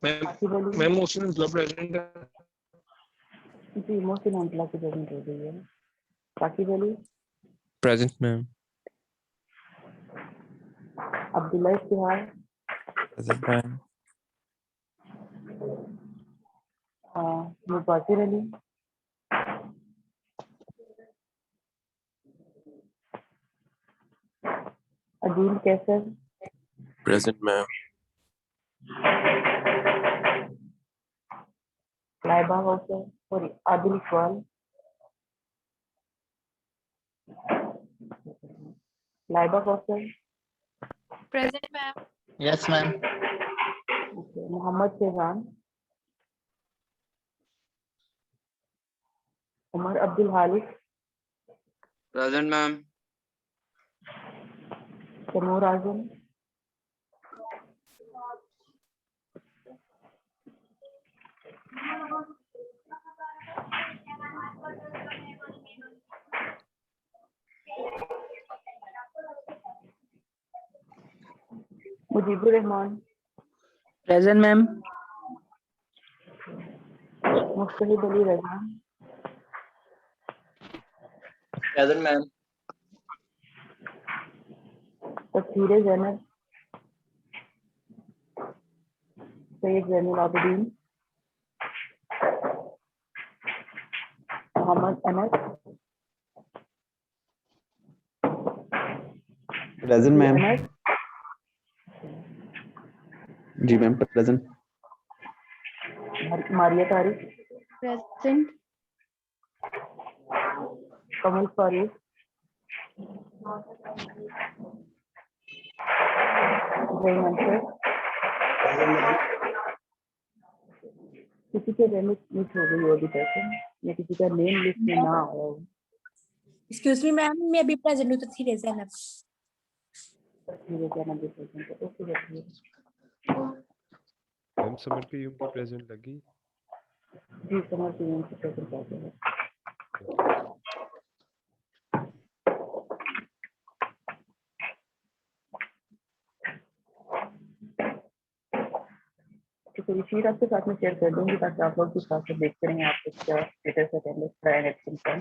बाकी बोलिए। Ma'am motion is present है। जी मोहसिन अंतला की प्रेजेंट हो गई है। बाकी बोलिए। Present ma'am. Abdullah Iftikhar, present ma'am. Mubashir Ali, Adeel Qaiser, present ma'am. Laiba Kausar, sorry Adil Iqbal, Laiba Kausar, Present, ma'am. Yes, ma'am. Mohammad Shezan, Umar Abdul Haliq, Present, ma'am. Taimur Azam, Mujibur Rahman, present ma'am. Mustahid Ali Raza, Present, ma'am. Tashir Zainab, Syed Zainul Abidin, Mohammad Anas, present ma'am. Anas, जी ma'am present. Maria Tariq, Present. Kamal Farooq, Jay Mansoor. किसी के नेम मिस हो गई होगी पैसे या किसी का नेम लिस्ट में ना आया हो। एक्सक्यूज मी मैम, मैं अभी प्रेजेंट हूँ तो थी ज़ैनब। तस्वीरें ज़ैनब भी present है। ओके बैठिए। मैम समर की यूम की प्रेजेंट लगी। जी समर की यूम की प्रेजेंट करते हैं। तो रिसीट आपके साथ में शेयर कर दूंगी ताकि आप लोग भी साथ में देखते रहेंगे आपको क्या स्टेटस है अटेंडेंस का एंड एक्शन का।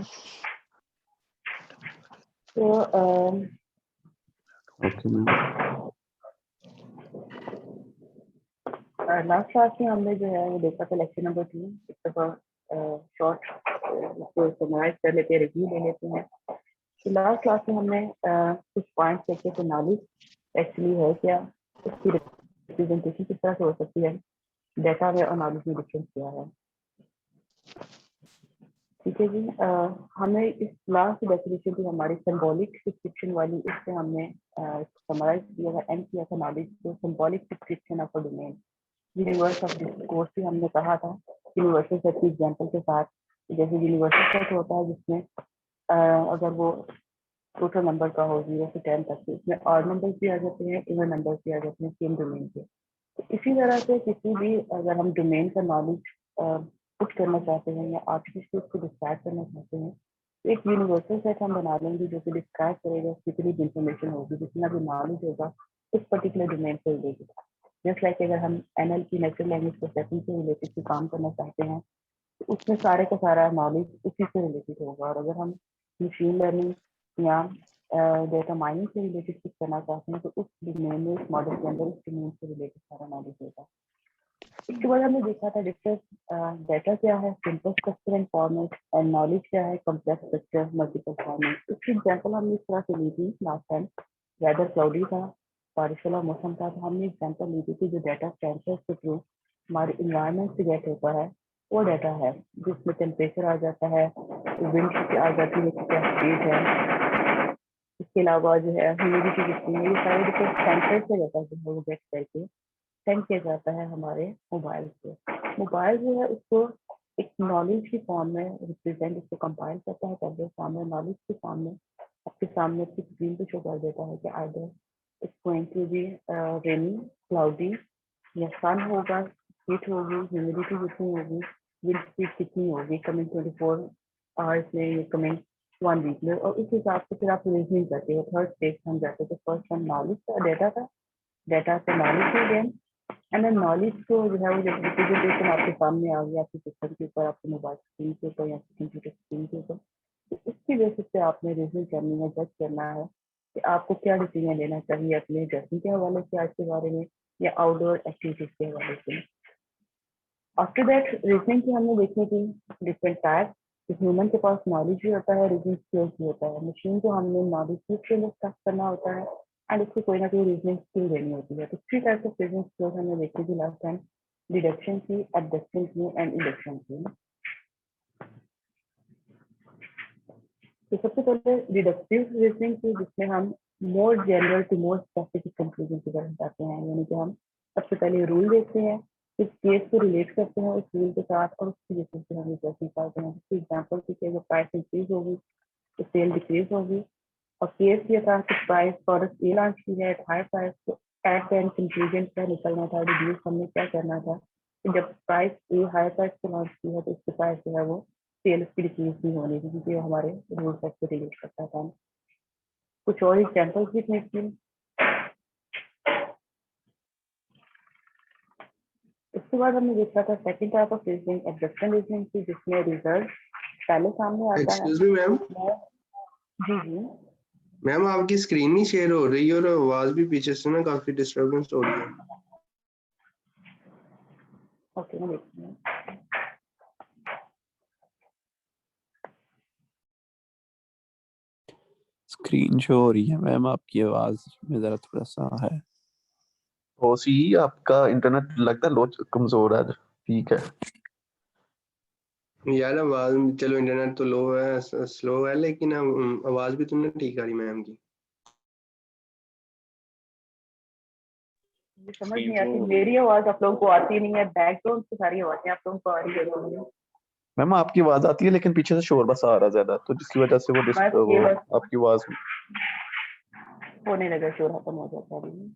तो ओके मैम। लास्ट क्लास में हमने जो है वो देखा था लेक्चर नंबर 3। एक दफा शॉर्ट इसको समराइज कर लेते हैं, रिव्यू ले लेते हैं। तो लास्ट क्लास में हमने कुछ पॉइंट्स देखे थे। नॉलेज एक्चुअली है क्या, उसकी रिप्रेजेंटेशन किस तरह से हो सकती है, डेटा में और नॉलेज में डिफरेंस क्या है। ठीक है जी। हमें इस क्लास की डेफिनेशन थी हमारी सिंबॉलिक डिस्क्रिप्शन वाली, इससे हमने समराइज किया था, एंड किया था नॉलेज को। Symbolic description of a domain, universe of discourse भी हमने कहा था यूनिवर्सल सेट की एग्जांपल के साथ। जैसे यूनिवर्सल सेट होता है जिसमें अगर वो टोटल नंबर का हो 0 से 10 तक, तो इसमें ऑड नंबर्स भी आ जाते हैं, इवन नंबर्स भी आ जाते हैं सेम डोमेन के। तो इसी तरह से किसी भी अगर हम डोमेन का नॉलेज पुट करना चाहते हैं या आर्टिफिशियल को डिस्क्राइब करना चाहते हैं, तो एक यूनिवर्सल सेट हम बना लेंगे जो कि डिस्क्राइब करेगा कितनी भी इंफॉर्मेशन होगी, जितना भी नॉलेज होगा इस पर्टिकुलर डोमेन से रिलेटेड। जस्ट लाइक अगर हम NLP नेचुरल लैंग्वेज प्रोसेसिंग से रिलेटेड कोई काम करना चाहते हैं तो उसमें सारे का सारा नॉलेज उसी से रिलेटेड होगा। और अगर हम मशीन लर्निंग या डेटा माइनिंग से रिलेटेड कुछ करना चाहते हैं तो उस डोमेन में, उस मॉडल के अंदर उस डोमेन से रिलेटेड सारा नॉलेज होगा। इसके बाद हमने देखा था डिस्कस डेटा क्या है, सिंपल स्ट्रक्चर एंड फॉर्मेट, और नॉलेज क्या है, कॉम्प्लेक्स स्ट्रक्चर, मल्टीपल फॉर्मेट। इसकी एग्जांपल हमने इस तरह से ली थी लास्ट टाइम। वेदर क्लाउडी था, बारिश वाला मौसम था, तो हमने एग्जांपल ली थी कि जो डाटा सेंसर के थ्रू हमारे इन्वायरमेंट से गेट होता है वो डाटा है, जिसमें टेम्परेचर आ जाता है, विंड आ जाती है, क्या स्पीड है, इसके अलावा जो है ह्यूमिडिटी कितनी है, ये सारे डिफरेंट सेंसर से डाटा जो है वो गेट करके सेंड किया जाता है हमारे मोबाइल से। मोबाइल जो है उसको एक नॉलेज की फॉर्म में रिप्रेजेंट, इसको कंपाइल करता है, पहले सामने नॉलेज की फॉर्म में आपके सामने आपकी स्क्रीन पे शो कर देता है कि either it's going to be rainy, cloudy, या सन होगा, हीट होगी, ह्यूमिडिटी कितनी होगी, विंड स्पीड कितनी होगी कमिंग 24 आवर्स में, ये कमिंग 1 वीक में। और इस हिसाब से फिर आप रीजनिंग करते हो। थर्ड स्टेज हम जाते हैं। तो फर्स्ट हम नॉलेज का, डेटा का, डेटा से नॉलेज हो गया, एंड देन नॉलेज को जो है वो जब रिप्रेजेंटेशन आपके सामने आ गया आपके सिस्टम के ऊपर, आपके मोबाइल स्क्रीन के ऊपर या कंप्यूटर स्क्रीन के ऊपर, तो उसकी बेसिस पे आपने रीजनिंग करनी है, जज करना है कि आपको क्या डिसीजन लेना चाहिए अपने ड्रेसिंग के हवाले से आज के बारे में या आउटडोर एक्टिविटीज के हवाले से। आफ्टर दैट रीजनिंग की हमने देखनी थी डिफरेंट टाइप। ह्यूमन के पास नॉलेज भी होता है, रीजनिंग स्किल्स भी होता है। मशीन को हमने नॉलेज के लिए स्टार्ट करना होता है एंड उसको कोई ना कोई रीजनिंग स्किल देनी होती है। तो 3 टाइप्स ऑफ रीजनिंग स्किल्स हमने देखी थी लास्ट टाइम, डिडक्शन की, एडक्शन की एंड इंडक्शन की। तो सबसे पहले डिडक्टिव रीजनिंग की, जिसमें हम more general to more specific conclusion की तरफ जाते हैं। यानी कि हम सबसे पहले रूल देखते हैं, इस केस को रिलेट करते हैं उस रूल के साथ और उसकी बेसिस पे हम जज निकालते हैं। फॉर एग्जांपल कि अगर प्राइस इंक्रीज होगी तो सेल डिक्रीज होगी, और केस ये था कि प्राइस प्रोडक्ट ए लॉन्च की है एट हाई प्राइस, तो एट द एंड कंक्लूजन क्या निकलना था, रिड्यूस हमने क्या करना था कि जब प्राइस ए हाई प्राइस पे लॉन्च की है तो इसके प्राइस जो है वो सेल उसकी डिक्रीज नहीं होनी थी, क्योंकि वो हमारे रूल सेट से रिलेट करता था। कुछ और एग्जाम्पल्स भी थे। उसके बाद हमने देखा था second type of reasoning, adduction reasoning की, जिसमें रिजल्ट पहले सामने आता है। एक्सक्यूज मी मैम, जी जी मैम आपकी स्क्रीन नहीं शेयर हो रही और आवाज भी पीछे से ना काफी डिस्टरबेंस हो रही है। ओके, मैं देखती हूँ। स्क्रीन शो हो रही है मैम, आपकी आवाज में जरा थोड़ा सा है। ओ सी, आपका इंटरनेट लगता है लो कमजोर है। ठीक है यार आवाज, चलो इंटरनेट तो लो है, स्लो है, लेकिन आवाज भी तुमने ठीक आ रही मैम की। मुझे समझ नहीं आती, मेरी आवाज आप लोगों को आती नहीं है, बैकग्राउंड से सारी आवाजें आप लोगों को आ रही है। मैम आपकी आवाज आती है लेकिन पीछे से शोर बस आ रहा है ज्यादा, तो जिसकी वजह से वो आपकी आवाज होने लगा, शोर खत्म हो जाता है।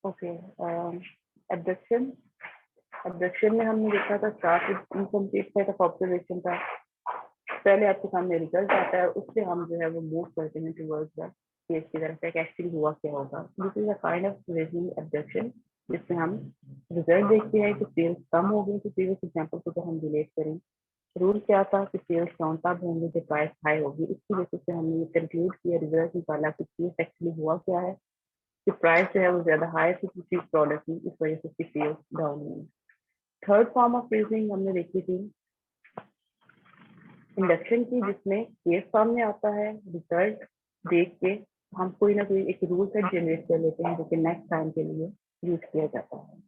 ओके, एब्डक्शन में हमने देखा था start incomplete set of observation था। पहले आपके सामने रिजल्ट आता है, उससे हम जो है वो मूव करते हैं टुवर्ड्स द केस की तरफ से, एक्चुअली हुआ क्या होगा। This is a kind of reasoning abduction, जिसमें हम रिजल्ट देखते हैं कि सेल्स कम हो गई। तो प्रीवियस एग्जांपल को हम रिलेट करें, रूल क्या था कि सेल्स काउंट तब होंगे जब प्राइस हाई होगी। इसकी बेसिस से हमने ये कंक्लूड किया, रिजल्ट निकाला कि केस एक्चुअली हुआ क्या है कि प्राइस जो है वो ज्यादा हाई थी किसी प्रोडक्ट में, इस वजह से उसकी सेल्स डाउन हुई। थर्ड फॉर्म ऑफ रीजनिंग हमने देखी थी इंडक्शन की, जिसमें केस सामने आता है, रिजल्ट देख के हम कोई ना कोई एक रूल सेट जनरेट कर लेते हैं जो कि नेक्स्ट टाइम के लिए यूज किया जाता है।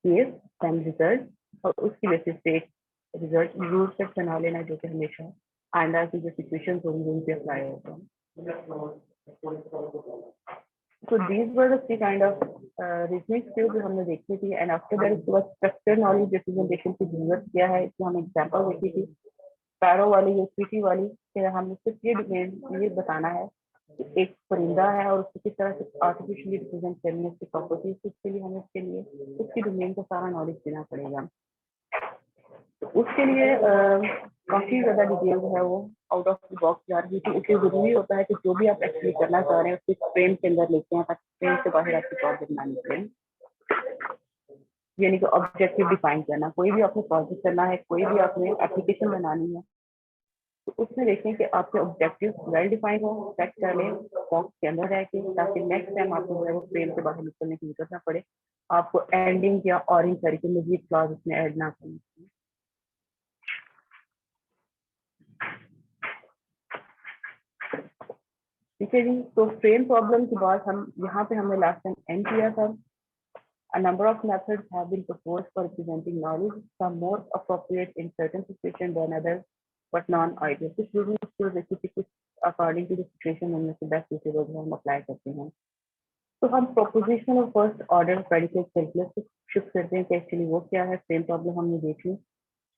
केस टाइम रिजल्ट, और उसकी बेसिस पे एक रिजल्ट रूल सेट बना लेना जो कि हमेशा आइंदा की जो सिचुएशन होगी उन पे अप्लाई होगा। So these were the three kind of reasoning skills जो हमने देखी थी, एंड आफ्टर दैट उसके बाद स्ट्रक्चर नॉलेज रिप्रेजेंटेशन की जरूरत क्या है, इसको हम एग्जांपल देखी थी पैरो वाली या स्पीची वाली। फिर हमने सिर्फ ये बताना है कि एक परिंदा है और उसको किस तरह से आर्टिफिशियली रिप्रेजेंट करनी है, उसकी प्रॉपर्टीज, उसके लिए हमें उसके लिए उसकी डोमेन का सारा नॉलेज देना पड़ेगा। तो उसके लिए काफी ज्यादा डिटेल जो है वो आउट ऑफ द बॉक्स जा रही थी। इसलिए जरूरी होता है कि जो भी आप एक्चुअली करना चाह रहे हैं उसको फ्रेम के अंदर लेते हैं, ताकि फ्रेम से बाहर आपकी प्रोजेक्ट ना निकले। यानी कि ऑब्जेक्टिव डिफाइन करना, कोई भी आपने प्रोजेक्ट करना है, कोई भी आपने एप्लीकेशन बनानी है, तो उसमें देखें कि आपके ऑब्जेक्टिव वेल डिफाइंड हो, सेट कर लें बॉक्स के अंदर रह के, ताकि नेक्स्ट टाइम आपको जो है वो फ्रेम से बाहर निकलने की जरूरत ना पड़े, आपको एंडिंग या ऑरिंग करके मजीद क्लॉज उसमें ऐड ना करनी। ठीक है जी, तो फ्रेम प्रॉब्लम के बाद हम यहाँ पे हमने लास्ट टाइम एंड किया था। A number of methods have been proposed for representing knowledge, some more appropriate in certain situations than others, but non-ideal. कुछ reasoning skills देखी थी, कुछ according to the situation उनमें से best suitable जो हम apply करते हैं। तो हम propositional और first order predicate calculus से शिफ्ट करते हैं कि एक्चुअली वो क्या है। फ्रेम प्रॉब्लम हमने देख ली,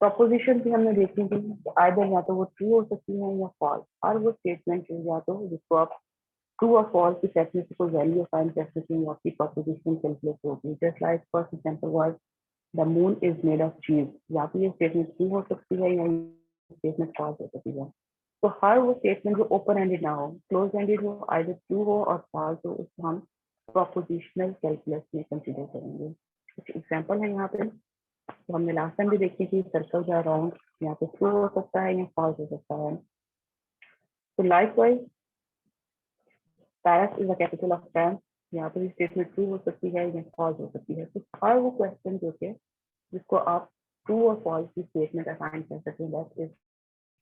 प्रोपोजिशन भी हमने देखी थी, आइदर या तो वो ट्रू हो सकती है या फॉल्स, और वो स्टेटमेंट या तो जिसको आप ट्रू और फॉल्स की सेट में से कोई वैल्यू असाइन कर सकें या आपकी प्रोपोजिशन कैलकुलेट होगी। Just like first example was the moon is made of चीज, या तो ये स्टेटमेंट ट्रू हो सकती है या स्टेटमेंट फॉल्स हो सकती है। तो हर वो स्टेटमेंट जो ओपन एंडेड ना हो, क्लोज एंडेड हो, आइदर ट्रू हो और फॉल्स हो, उसको हम प्रोपोजिशनल कैलकुलस में कंसीडर करेंगे। कुछ एग्जांपल है यहाँ पे, तो हमने लास्ट टाइम भी देखी थी, सर्कल या राउंड, यहाँ पे ट्रू हो सकता है या फॉल्स हो सकता है। तो likewise Paris is a capital of Spain, यहाँ पे स्टेटमेंट ट्रू हो सकती है या फॉल्स हो सकती है। तो हर वो क्वेश्चन जो के जिसको आप ट्रू और फॉल्स की स्टेटमेंट असाइन कर सकते हैं, दैट इज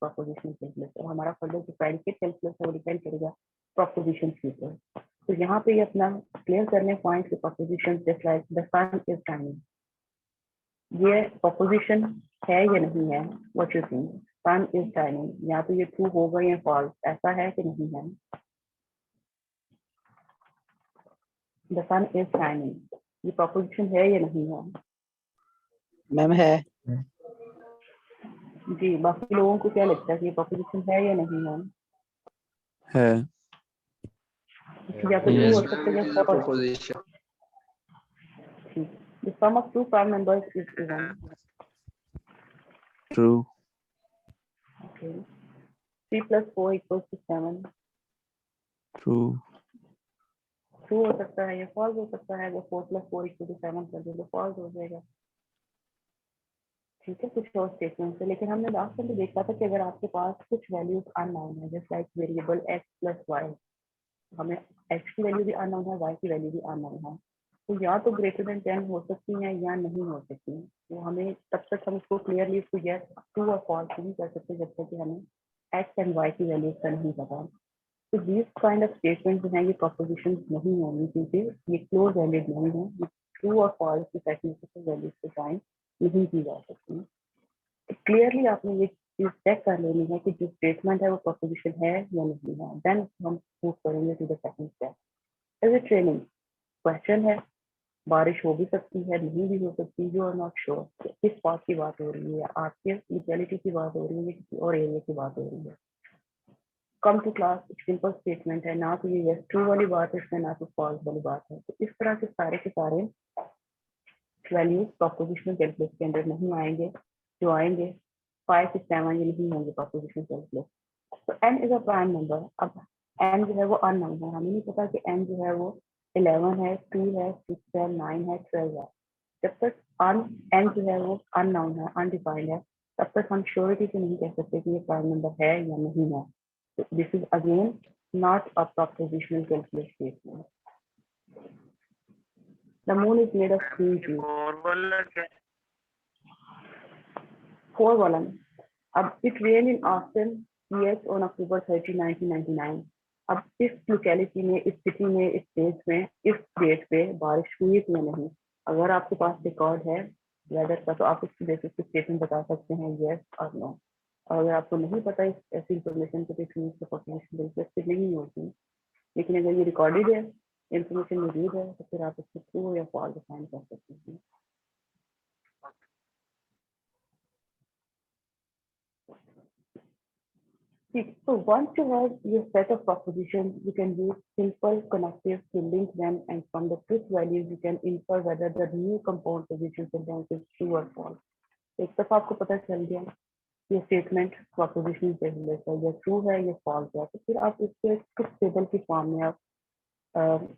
प्रोपोजिशनल कैलकुलस। और हमारा फर्दर जो प्रेडिकेट कैलकुलस है वो डिपेंड करेगा प्रोपोजिशन के ऊपर। तो यहाँ पे ये अपना क्लियर करने पॉइंट के proposition just like the sun is shining, ये प्रोपोजिशन है या नहीं है, what you think? Sun is shining, यहाँ पे ये ट्रू होगा या फॉल्स, ऐसा है कि नहीं है? द सन इज शाइनिंग, ये प्रोपोजिशन है या नहीं है? मैम है। जी, बाकी लोगों को क्या लगता है कि ये प्रोपोजिशन है या नहीं है? है। या तो ट्रू Yes, हो ma'am, सकता है it या is a false. proposition. The sum of two prime numbers is even. True. Okay. 3 plus 4 equals to 7. True. True हो सकता है या false हो सकता है। अगर 4 plus 4 equals to 7 कर दे तो false हो जाएगा। ठीक है, कुछ और स्टेटमेंट है, लेकिन हमने लास्ट टाइम देखा था कि अगर आपके पास कुछ वैल्यूज अननोन है, जैसे like variable x plus y, हमें x की वैल्यू भी अननोन है, y की वैल्यू भी अननोन है, तो या तो ग्रेटर देन 10 हो सकती है या नहीं हो सकती। तो हमें तब तक हम इसको क्लियरली इसको यस ट्रू और फॉल्स नहीं कर सकते जब तक कि हमें x एंड y की वैल्यूज का नहीं पता। तो दिस काइंड ऑफ स्टेटमेंट जो है ये प्रोपोजिशन नहीं होंगी, क्योंकि ये क्लोज एंडेड नहीं है, ये ट्रू और फॉल्स की टेक्निकल वैल्यूज को फाइंड नहीं की जा सकती। तो क्लियरली आपने ये चीज चेक कर लेनी है कि जो स्टेटमेंट है वो प्रोपोजिशन है या नहीं है, देन हम मूव करेंगे to the second step. As a training question है, बारिश हो भी सकती है, नहीं भी हो सकती, यू आर नॉट श्योर किस बात की बात हो रही है, आपके लोकेलिटी की बात हो रही है, किसी और एरिया की बात हो रही है। Come to class simple statement है, ना तो ये यस ट्रू वाली बात है इसमें, ना तो फॉल्स वाली बात है। तो इस तरह के सारे वैल्यूज प्रोपोजिशनल कैलकुलस के अंदर नहीं आएंगे, जो आएंगे 5 से 7 ये नहीं होंगे प्रोपोजिशनल कैलकुलस। तो n is a prime number. अब n जो है वो अननोन है, हमें नहीं पता कि n जो है वो 11 है, 2 है, 6 है, 9 है, 12 है। जब तक n जो है वो अननोन है, अनडिफाइंड है, तब तक हम श्योरिटी से नहीं कह सकते कि ये प्राइम नंबर है या नहीं है। So this is again not a propositional calculus statement. The moon is made of green juice. 4 वाला में, अब it rained in Austin US on October 30, 1999. अब इस लोकेलिटी में, इस सिटी में, इस स्टेट में, इस डेट पे बारिश हुई थी या नहीं, अगर आपके पास रिकॉर्ड है वेदर का, तो आप उसकी बेसिस पे स्टेटमेंट बता सकते हैं यस और नो। और अगर आपको नहीं पता इस ऐसी इंफॉर्मेशन को, तो प्रोपोजिशनल दिलचस्पी नहीं होती। लेकिन अगर ये रिकॉर्डेड है, इंफॉर्मेशन मौजूद है, तो फिर आप इसको ट्रू या फॉल्स डिफाइन कर सकते हैं। So once you have your set of propositions, you can use simple connectives to link them, and from the truth values you can infer whether the new compound position sentence is true or false. एक दफा आपको पता चल गया ये statement proposition से related है, या ट्रू है या फॉल्स है, तो फिर आप इसको कुछ टेबल की फॉर्म में आप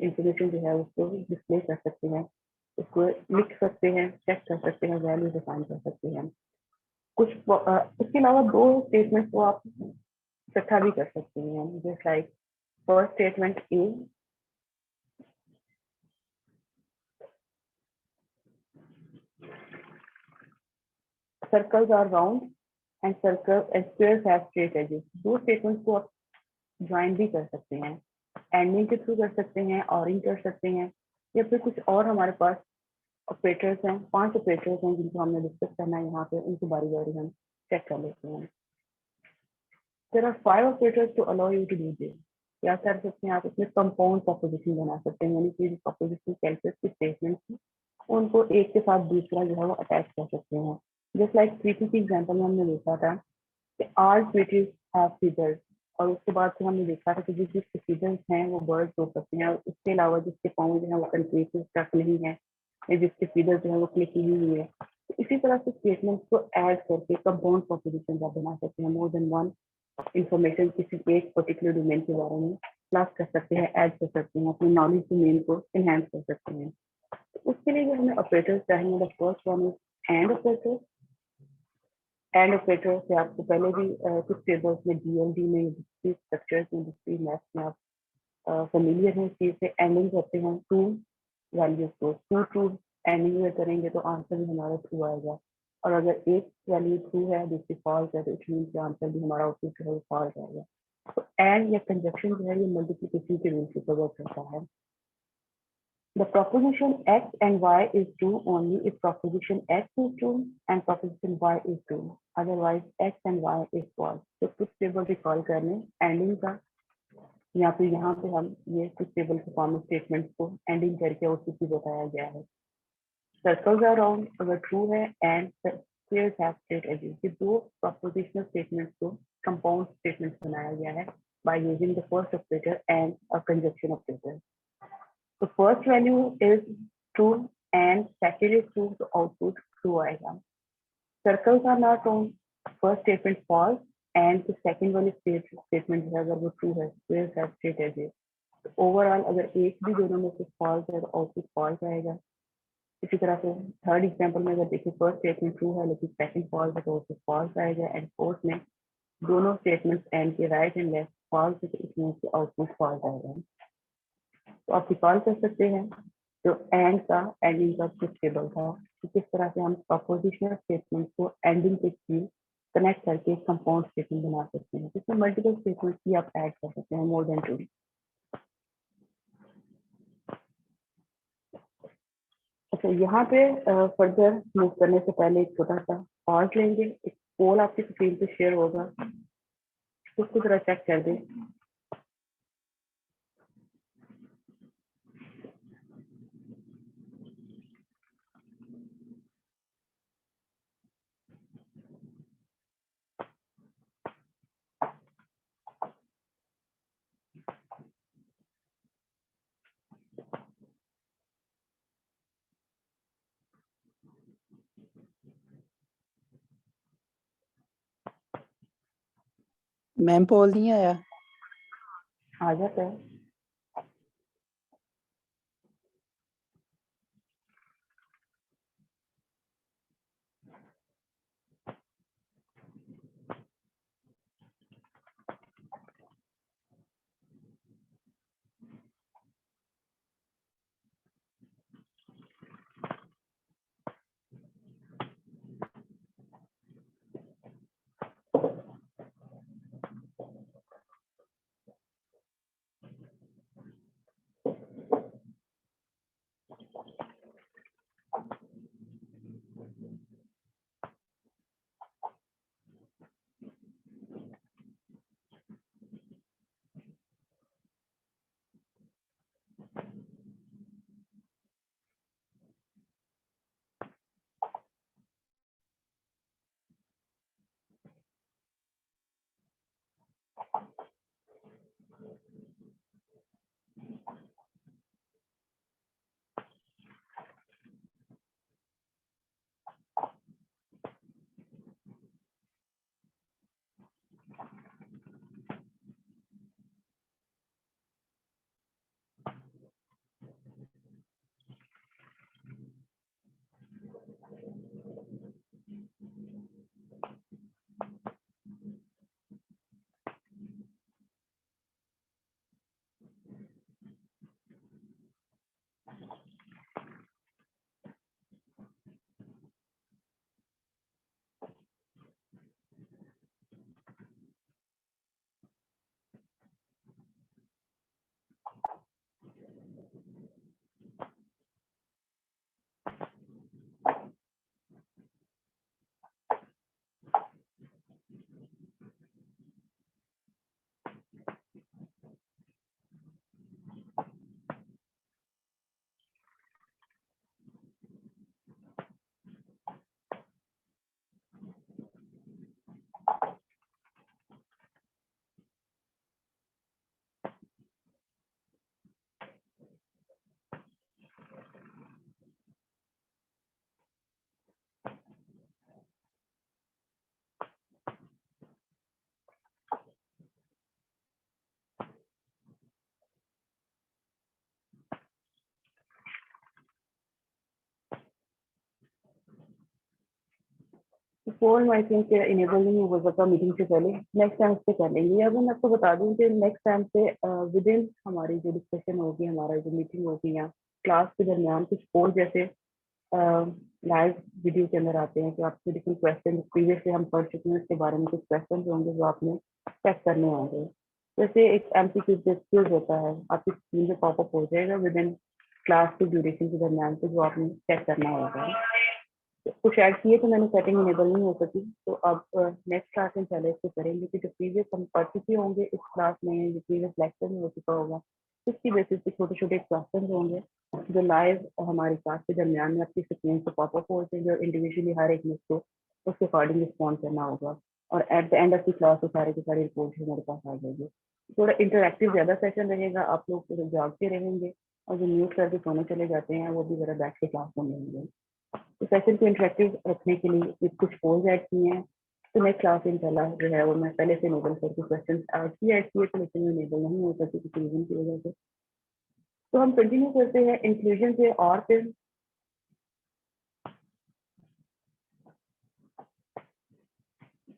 इंफॉर्मेशन जो है उसको डिस्प्ले कर सकते हैं, उसको लिख सकते हैं, चेक कर सकते हैं, वैल्यू डिफाइन कर सकते हैं। कुछ इसके अलावा 2 स्टेटमेंट को आप इकट्ठा भी कर सकते हैं, just like first statement A, circles are round and circle and squares have straight edges. 2 statements को आप ज्वाइन भी कर सकते हैं, एंडिंग के थ्रू कर सकते हैं, ऑरिंग कर सकते हैं, या फिर कुछ और हमारे पास ऑपरेटर्स हैं, 5 ऑपरेटर्स हैं जिनको हमने डिस्कस करना है यहाँ पे, उनकी बारी बारी हम चेक कर लेते हैं। There are 5 operators to allow you to do this. क्या कर सकते हैं आप इसमें कंपाउंड प्रोपोजिशन बना सकते हैं, यानी कि प्रोपोजिशन कैलकुलस की स्टेटमेंट की उनको एक के साथ दूसरा जो है वो अटैच कर सकते हैं। जस्ट लाइक प्रीति की एग्जांपल में हमने देखा था कि आल ट्रीटीज हैव फीदर्स, और उसके बाद फिर हमने देखा था कि जिसके फीदर्स हैं वो बर्ड्स हो सकते हैं, और उसके अलावा जिसके पाँव जो है वो कंक्रीट स्टक नहीं है, या जिसके फीदर्स जो है वो क्लिक नहीं हुई है। तो इसी तरह से स्टेटमेंट को ऐड करके कंपाउंड प्रोपोजिशन आप बना सकते हैं, मोर देन 1 इंफॉर्मेशन किसी एक पर्टिकुलर डोमेन के बारे में क्लास कर सकते हैं, ऐड कर सकते हैं, अपनी नॉलेज डोमेन को इनहेंस कर सकते हैं। तो उसके लिए जो हमें ऑपरेटर्स चाहिए, the first one is and operator. And operator से आपको पहले भी कुछ टेबल्स में डीएलडी में डिस्क्रीट स्ट्रक्चर्स में डिस्क्रीट मैथ्स में आप फेमिलियर हैं। चीज से एंडिंग करते हैं टू वैल्यूज को, टू एंडिंग में करेंगे तो आंसर भी हमारा ट्रू आएगा। और अगर एक वैल्यू ट्रू है दूसरी फॉल्स है तो इट मीन कि आंसर भी हमारा आउटपुट जो है फॉल्स आएगा। तो एंड या कंजक्शन जो है ये मल्टीप्लिकेशन के रूल से कवर करता है। The proposition x and y is true only if proposition x is true and proposition y is true. Otherwise, x and y is false. तो कुछ टेबल रिकॉल करने एंडिंग का, या फिर यहाँ पे हम ये कुछ टेबल के फॉर्म स्टेटमेंट्स को एंडिंग करके उसकी बताया गया है। सर्कल्स आर राउंड अगर ट्रू है and squares have straight edges, ये दो प्रपोजिशनल स्टेटमेंट्स को कंपाउंड स्टेटमेंट्स बनाया गया है by using the first operator and a conjunction operator. तो first value is true and second is true, तो आउटपुट ट्रू आएगा। Circles are not round, first statement false and the second वाली statement है अगर वो ट्रू है, squares have straight edges. तो overall अगर एक भी दोनों में से फॉल्स है तो आउटपुट फॉल्स आएगा। इसी तरह से थर्ड एग्जांपल में अगर देखिए फर्स्ट स्टेटमेंट ट्रू है लेकिन सेकंड फॉल्स है तो आउटपुट फॉल्स आएगा। एंड फोर्थ में दोनों स्टेटमेंट्स एंड के राइट एंड लेफ्ट फॉल्स है तो इसमें से आउटपुट फॉल्स आएगा। तो आप रिकॉल कर सकते हैं जो एंड का एंडिंग का कुछ टेबल था कि किस तरह से हम प्रपोजिशनल स्टेटमेंट को एंडिंग के थ्रू कनेक्ट करके कंपाउंड स्टेटमेंट बना सकते हैं, जिसमें मल्टीपल स्टेटमेंट्स भी आप ऐड कर सकते हैं, मोर देन टू। अच्छा, यहाँ पे फर्दर मूव करने से पहले एक छोटा सा पॉज लेंगे। एक पोल आपकी स्क्रीन पे शेयर होगा, उसको जरा चेक कर दें। मैम पोल नहीं आया। आ जाता है। फॉर्म आई थिंक इनेबल नहीं हो सकता मीटिंग से पहले, नेक्स्ट टाइम पे कर लेंगे। अब मैं आपको बता दूं कि नेक्स्ट टाइम पे विद इन हमारी जो डिस्कशन होगी, हमारा जो मीटिंग होगी या क्लास के दरमियान कुछ पोल जैसे लाइव वीडियो के अंदर आते हैं कि आपसे डिफरेंट क्वेश्चन प्रीवियस से हम पढ़ चुके हैं उसके बारे में कुछ क्वेश्चन होंगे जो आपने चेक करने होंगे। जैसे एक MCQ क्विज होता है, आपकी स्क्रीन पे पॉपअप हो जाएगा विद इन क्लास के ड्यूरेशन के दरमियान पे, जो आपने चेक करना होगा। कुछ ऐड किए तो मैंने सेटिंग इनेबल नहीं हो सकी, तो अब नेक्स्ट क्लास में पहले इसको करेंगे कि जो प्रीवियस हम पढ़ चुके होंगे इस क्लास में, जो प्रीवियस लेक्चर में हो चुका होगा, उसकी बेसिस पे छोटे छोटे क्वेश्चन होंगे जो लाइव हमारी क्लास के दरमियान में आपकी स्क्रीन पर पॉपअप हो जाएंगे और इंडिविजुअली हर एक में उसको उसके अकॉर्डिंग रिस्पॉन्ड करना होगा। और at the end of the class वो सारे के सारे रिपोर्ट हमारे पास आ जाएगी। थोड़ा इंटरेक्टिव ज़्यादा सेशन रहेगा, आप लोग पूरे जागते रहेंगे और जो म्यूट करके सोने चले जाते हैं वो भी ज़रा बैठ के क्लास में रहेंगे। तो सेशन को इंटरेक्टिव रखने के लिए कुछ पोल्स ऐड किए हैं, तो नेक्स्ट क्लास इंशाल्लाह जो है वो मैं पहले से इनेबल करके क्वेश्चन ऐड किए थे, लेकिन इनेबल नहीं हो सके किसी रीजन की वजह से। तो हम कंटिन्यू करते हैं इंक्लूजन से। और फिर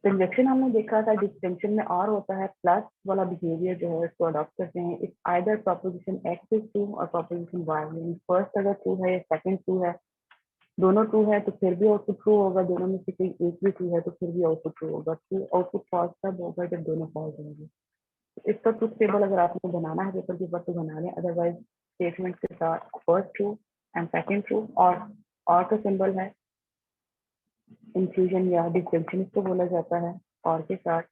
कंजक्शन हमने देखा था, डिस्टिंक्शन में और होता है प्लस वाला बिहेवियर जो है उसको अडॉप्ट करते हैं। इस either proposition X is true और प्रोपोजिशन वाई, यानी फर्स्ट अगर ट्रू है या सेकंड ट्रू है, दोनों ट्रू है तो फिर भी आउटपुट ट्रू होगा, दोनों में से कोई एक भी ट्रू है तो फिर भी आउटपुट ट्रू होगा। ट्रू आउटपुट फॉल्स तब होगा जब दोनों फॉल्स होंगे। इसका ट्रुथ टेबल अगर आपको बनाना है पेपर के ऊपर तो बना लें, अदरवाइज स्टेटमेंट के साथ first true and second true और का सिंबल है इंक्लूजन या डिस्टिंक्शन इसको बोला जाता है, और के साथ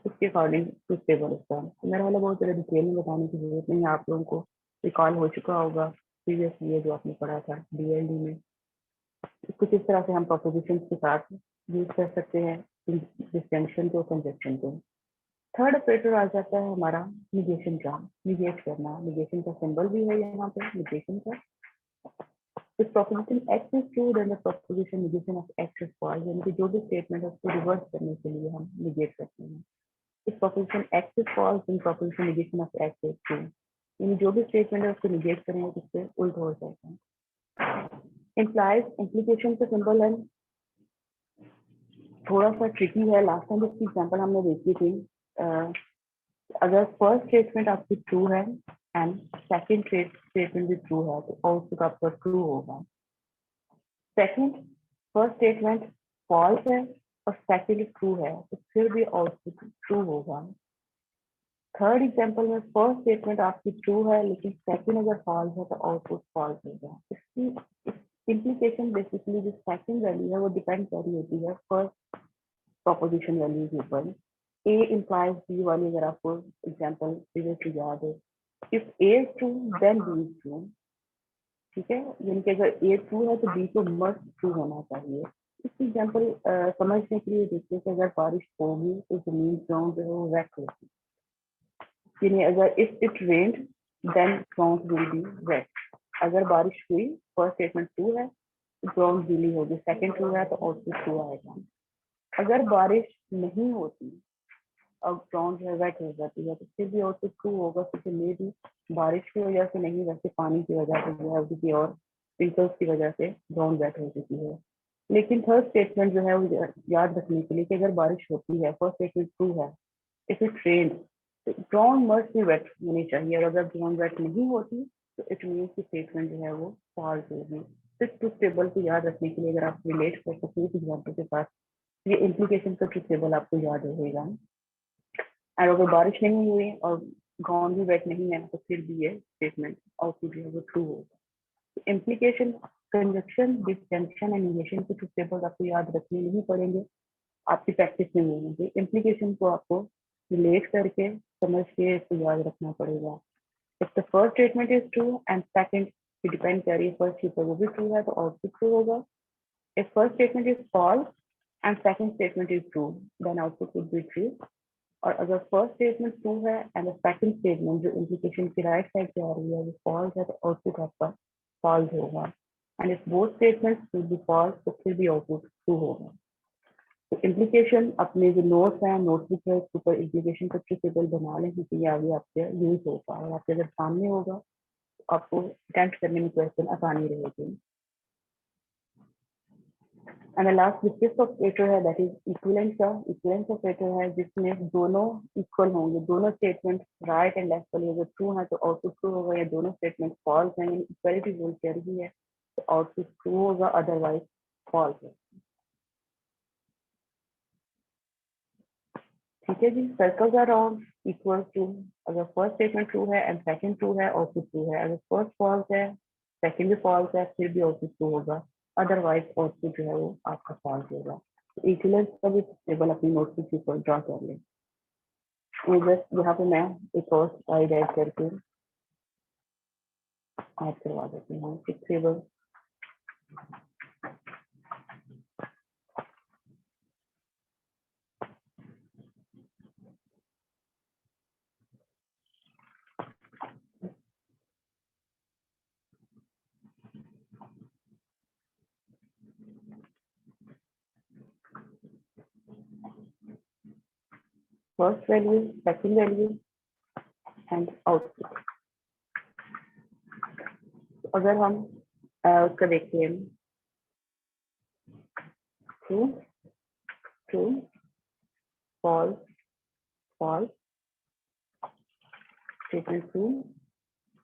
उसके अकॉर्डिंग ट्रुथ टेबल इसका। तो मेरा वाला बहुत ज़्यादा डिटेल में बताने की जरूरत नहीं है, आप लोगों को रिकॉल हो चुका होगा प्रीवियस ईयर जो आपने पढ़ा था DLD में। कुछ इस तरह से हम प्रोपोजिशन के साथ यूज कर सकते हैं डिस्टिंक्शन को, कंजक्शन को। थर्ड ऑपरेटर आ जाता है हमारा निगेशन का, निगेट करना। निगेशन का सिंबल भी है यहाँ पे निगेशन का। इस proposition X is true then the proposition negation of X is false, यानी कि जो भी स्टेटमेंट है उसको रिवर्स करने के लिए हम निगेट करते हैं। इस proposition X is false then proposition negation of X is true, यानी जो भी स्टेटमेंट है उसको निगेट करेंगे तो उससे उल्ट हो जाता है। इम्प्लाइज इम्प्लीकेशन का सिंबल है, थोड़ा सा ट्रिकी है। लास्ट टाइम इसकी एग्जांपल हमने देखी थी। अगर फर्स्ट स्टेटमेंट आपकी ट्रू है एंड सेकंड स्टेटमेंट भी ट्रू है तो आउटपुट आपका ट्रू होगा। सेकंड फर्स्ट स्टेटमेंट फॉल्स है और सेकंड ट्रू है तो फिर भी आउटपुट ट्रू होगा। थर्ड एग्जांपल में फर्स्ट स्टेटमेंट आपकी ट्रू है लेकिन सेकंड अगर फॉल्स है तो आउटपुट फॉल्स होगा। इसकी इम्प्लीकेशन बेसिकली जो सेकंड वैल्यू है वो डिपेंड कर रही होती है फर्स्ट प्रोपोजिशन वैल्यू के ऊपर। A implies B वाली अगर आपको एग्जांपल प्रीवियसली याद है, if A is true then B is true, ठीक है, यानी कि अगर A ट्रू है तो B को मस्ट ट्रू होना चाहिए। इस एग्जांपल समझने के लिए देखते हैं कि अगर बारिश होगी तो जमीन ग्राउंड जो है वो वेट होगी, यानी अगर if it rained then ground will be wet. अगर बारिश हुई, फर्स्ट स्टेटमेंट ट्रू है तो ग्राउंड गीली होगी, सेकंड ट्रू है तो आउटपुट ट्रू आएगा। अगर बारिश नहीं होती और ग्राउंड जो है वेट हो जाती है तो फिर भी आउटपुट ट्रू होगा, क्योंकि मे भी बारिश की वजह से नहीं, वैसे पानी की वजह से जो है किसी और स्प्रिंकल्स की वजह से ग्राउंड वेट हो चुकी है। लेकिन थर्ड स्टेटमेंट जो है वो याद रखने के लिए कि अगर बारिश होती है, फर्स्ट स्टेटमेंट ट्रू है, इफ इट रेन्ड तो ग्राउंड मस्ट भी वेट होनी चाहिए, और अगर ग्राउंड वेट नहीं होती तो इट मीन्स की स्टेटमेंट जो है वो फॉल्स होगी। इस ट्रुथ टेबल को याद रखने के लिए अगर आप रिलेट कर सकते हैं एग्जाम्पल के साथ, ये इम्प्लीकेशन का ट्रुथ टेबल आपको याद रहेगा। और अगर बारिश नहीं हुई और ग्राउंड भी वेट नहीं है तो फिर भी ये स्टेटमेंट आउटपुट जो है वो ट्रू होगा। Implication, conjunction, disjunction and negation के ट्रुथ टेबल आपको याद रखने नहीं पड़ेंगे, आपकी प्रैक्टिस में होंगे। इम्प्लीकेशन को आपको रिलेट करके समझ के इसको याद रखना पड़ेगा। If the first statement is true and second depend कर रही है फर्स्ट के ऊपर, वो भी ट्रू है तो आउटपुट ट्रू होगा। If first statement is false and second statement is true then output would be true. और अगर फर्स्ट स्टेटमेंट ट्रू है एंड सेकंड स्टेटमेंट जो इम्प्लीकेशन की राइट साइड पे आ रही है वो फॉल्स है तो आउटपुट आपका फॉल्स होगा। And if both statements will be false तो फिर भी आउटपुट ट्रू होगा। तो इम्प्लीकेशन अपने जो नोट्स हैं, नोटबुक है, उसके ऊपर इम्प्लीकेशन का ट्रू टेबल बना लें, क्योंकि ये आगे आपसे यूज होगा और आपके अगर सामने होगा तो आपको अटेम्प्ट करने में क्वेश्चन आसानी रहेगी। एंड लास्ट विशिष्ट ऑपरेटर है दैट इज इक्विवेलेंस का इक्विवेलेंस ऑपरेटर है जिसमें दोनों इक्वल होंगे, दोनों स्टेटमेंट राइट एंड लेफ्ट वाले अगर ट्रू है तो आउटपुट ट्रू होगा, या दोनों स्टेटमेंट फॉल्स हैं यानी इक्वालिटी रूल कह रही है तो आउटपुट ट्रू होगा, अदरवाइज फॉल्स है। ठीक है जी, सर्कल्स अराउंड इक्वल टू, अगर फर्स्ट स्टेटमेंट ट्रू है एंड सेकंड ट्रू है आउटपुट ट्रू है, अगर फर्स्ट फॉल्स है सेकंड भी फॉल्स है फिर भी आउटपुट ट्रू होगा, अदरवाइज आउटपुट जो है वो आपका फॉल्स होगा। तो इक्विवेलेंस का भी टेबल अपनी नोटबुक के ऊपर ड्रा कर लें। ये बस यहाँ पे मैं एक और स्लाइड ऐड करके ऐड करवा देती हूँ एक table. First value, second value and output. अगर हम उसका देखते हैं true true false false, statement true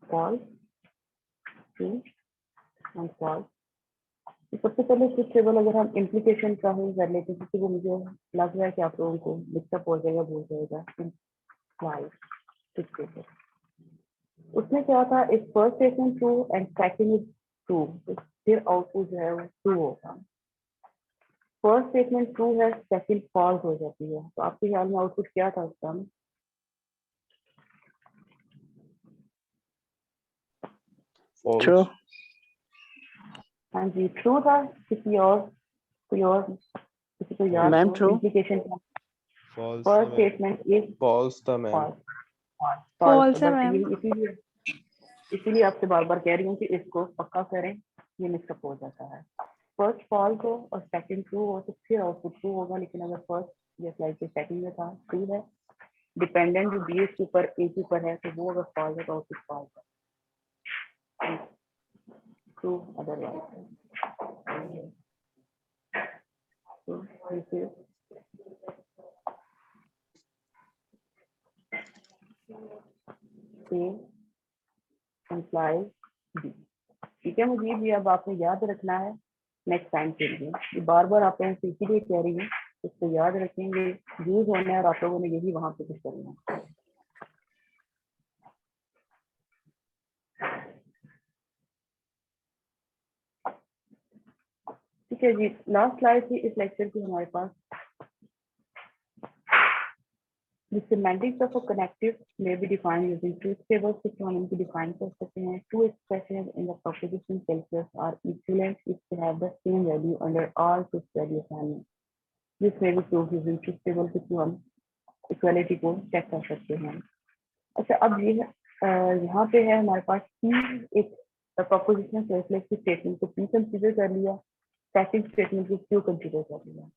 false true and false. सबसे पहले कुछ टेबल अगर हम इम्प्लीकेशन का ही कर लेते हैं क्योंकि वो मुझे लग रहा है कि आप लोगों को मिक्सअप हो जाएगा, भूल जाएगा। उसमें क्या था, इस first statement true and second is true, फिर आउटपुट जो है वो ट्रू होगा। फर्स्ट स्टेटमेंट ट्रू है सेकंड फॉल्स हो जाती है, तो आपके ख्याल में आउटपुट क्या था उसका? ट्रू। हाँ जी ट्रू था। किसी और किसी को याद मैम हो true। इम्प्लीकेशन का? False first statement is false था मैम। False है मैम। इसीलिए आपसे बार बार कह रही हूँ कि इसको पक्का करें, ये मिक्सअप हो जाता है। फर्स्ट फॉल्स हो और सेकंड ट्रू हो तो फिर आउटपुट ट्रू होगा, लेकिन अगर फर्स्ट जैसे लाइक सेकंड में था ट्रू है, डिपेंडेंट जो बी के ऊपर ए के ऊपर है तो वो अगर फॉल्स है तो आउटपुट फॉल्स है, ट्रू अदरवाइज। तो this is A implies B। ठीक है मुझे भी अब आपने याद रखना है नेक्स्ट टाइम के लिए, ये बार बार आप लोगों से इसीलिए कह रही हूँ, इसको याद रखेंगे, यूज होना है और आप लोगों ने यही वहां पे कुछ करना है। ठीक है जी, लास्ट स्लाइड थी इस लेक्चर की हमारे पास। The semantics of a connective may be defined using truth tables, जिसको हम इनको define कर सकते हैं। Two expressions in the proposition calculus are equivalent if they have the same value under all truth value assignment. This may be proved using truth table के through हम equality को check कर सकते हैं। अच्छा अब ये यहाँ पे है हमारे पास P एक proposition calculus की statement को P consider कर लिया, static statement को Q consider कर लिया।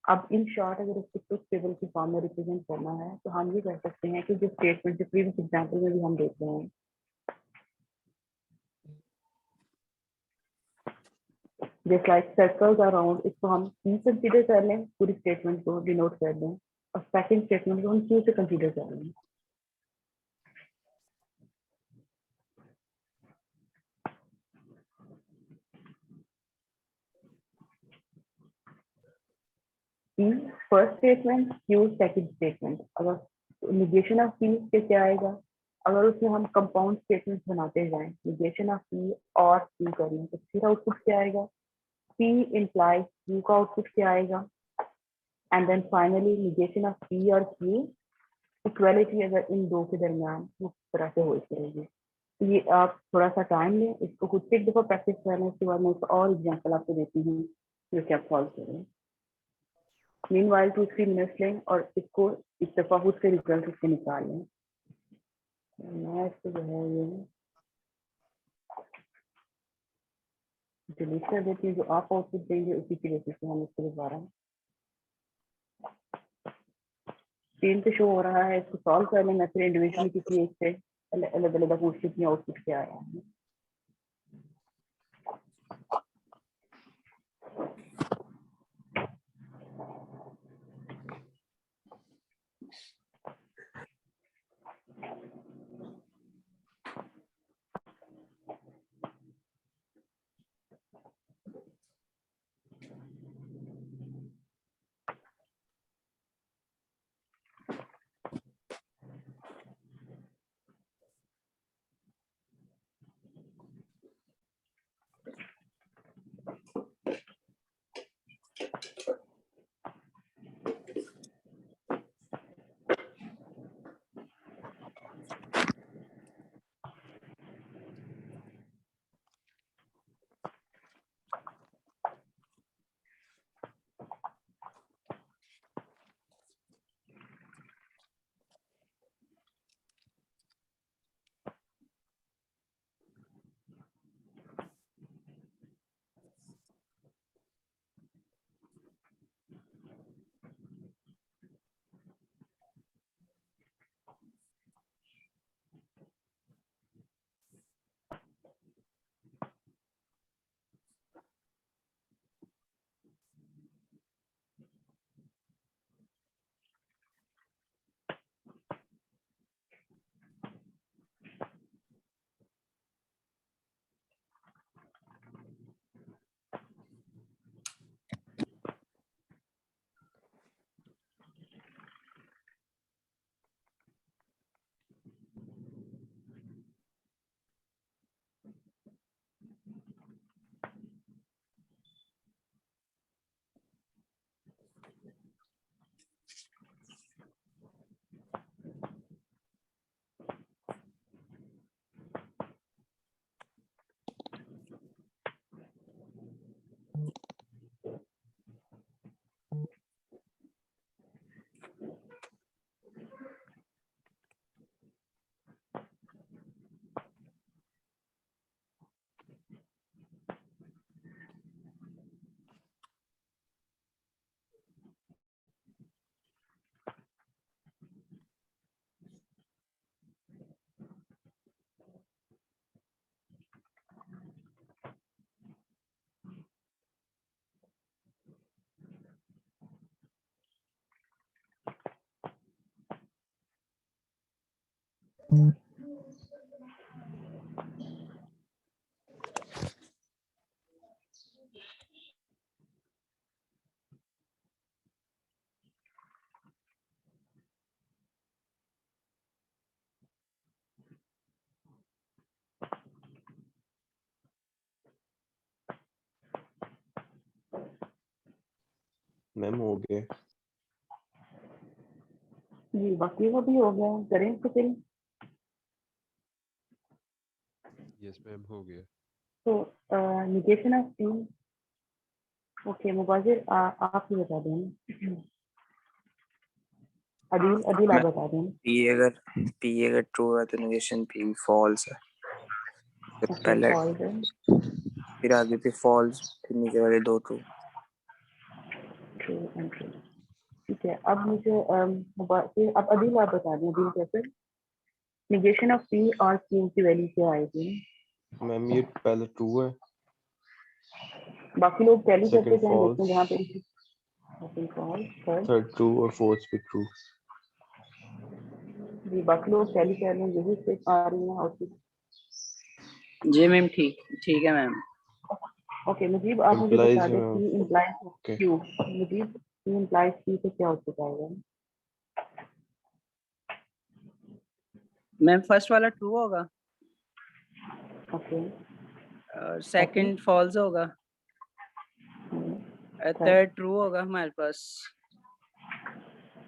अब इन शॉर्ट अगर इसको ट्रुथ टेबल की फॉर्म में रिप्रेजेंट करना है तो हम ये कर सकते हैं कि जो स्टेटमेंट जो प्रीवियस एग्जांपल में भी हम देख रहे हैं, जैसे लाइक सर्कल्स अराउंड, इसको हम P कंसीडर कर लें, पूरी स्टेटमेंट को डिनोट कर दें, और सेकंड स्टेटमेंट को हम Q से कंसीडर कर लें। P first statement, Q second statement. अगर निगेशन ऑफ P से क्या आएगा, अगर उसमें हम कंपाउंड स्टेटमेंट बनाते जाएं, निगेशन ऑफ P और Q करें तो फिर आउटपुट क्या आएगा, P implies Q का आउटपुट क्या आएगा, and then finally negation of P और Q, इक्वालिटी अगर इन दो के दरमियान किस तरह से हो करेगी। तो ये आप थोड़ा सा टाइम लें, इसको खुद से एक दफा प्रैक्टिस करने के बाद मैं एक और एग्जांपल आपको देती हूँ जो कि आप सॉल्व करें। मीनवाइल 2-3 मिनट्स लें और इसको इस दफा खुद से रिजल्ट इसके निकाल लें। मैं इसको जो है ये डिलीट कर देती हूँ, जो आप आउटपुट देंगे उसी की बेसिस पे हम इसको दोबारा स्क्रीन पे शो हो रहा है, इसको सॉल्व कर लें। मैं फिर इंडिविजुअली किसी एक से अलग अलग पूछ लेती हूँ आउटपुट क्या आया है। मैम हो गए। जी बाकी का भी हो गया, करें तो फिर। यस मैम हो गया। तो निगेशन ऑफ पी, ओके मुबाजिर आप ही बता दें। अदील आप बता दें। पी अगर ट्रू है तो नेगेशन पी फॉल्स है। तो ओके पहले फॉल्स है, फिर आगे पे फॉल्स, फिर नीचे वाले दो ट्रू। True and true. ठीक है, अब मुझे फिर अब अदील आप बता दें। अदील कैसे निगेशन ऑफ पी और क्यू की वैल्यू क्या आएगी? मैम ये पहले ट्रू है, बाकी लोग टैली करते सेकंड जाएं, फॉल्स, देखते हैं जहाँ पे फॉल्स, थर्ड। थर्ड ट्रू और फोर्थ भी ट्रू। जी बाकी लोग टैली कर रहे हैं, यही स्टेप आ रही है आउटपुट। जी मैम ठीक है मैम। ओके मुजीब आप मुझे बता Implies दें P implies okay Q. Mujib P implies Q से क्या आउटपुट आएगा? मैम फर्स्ट वाला ट्रू होगा, ओके सेकंड फॉल्स होगा, थर्ड ट्रू होगा हमारे पास,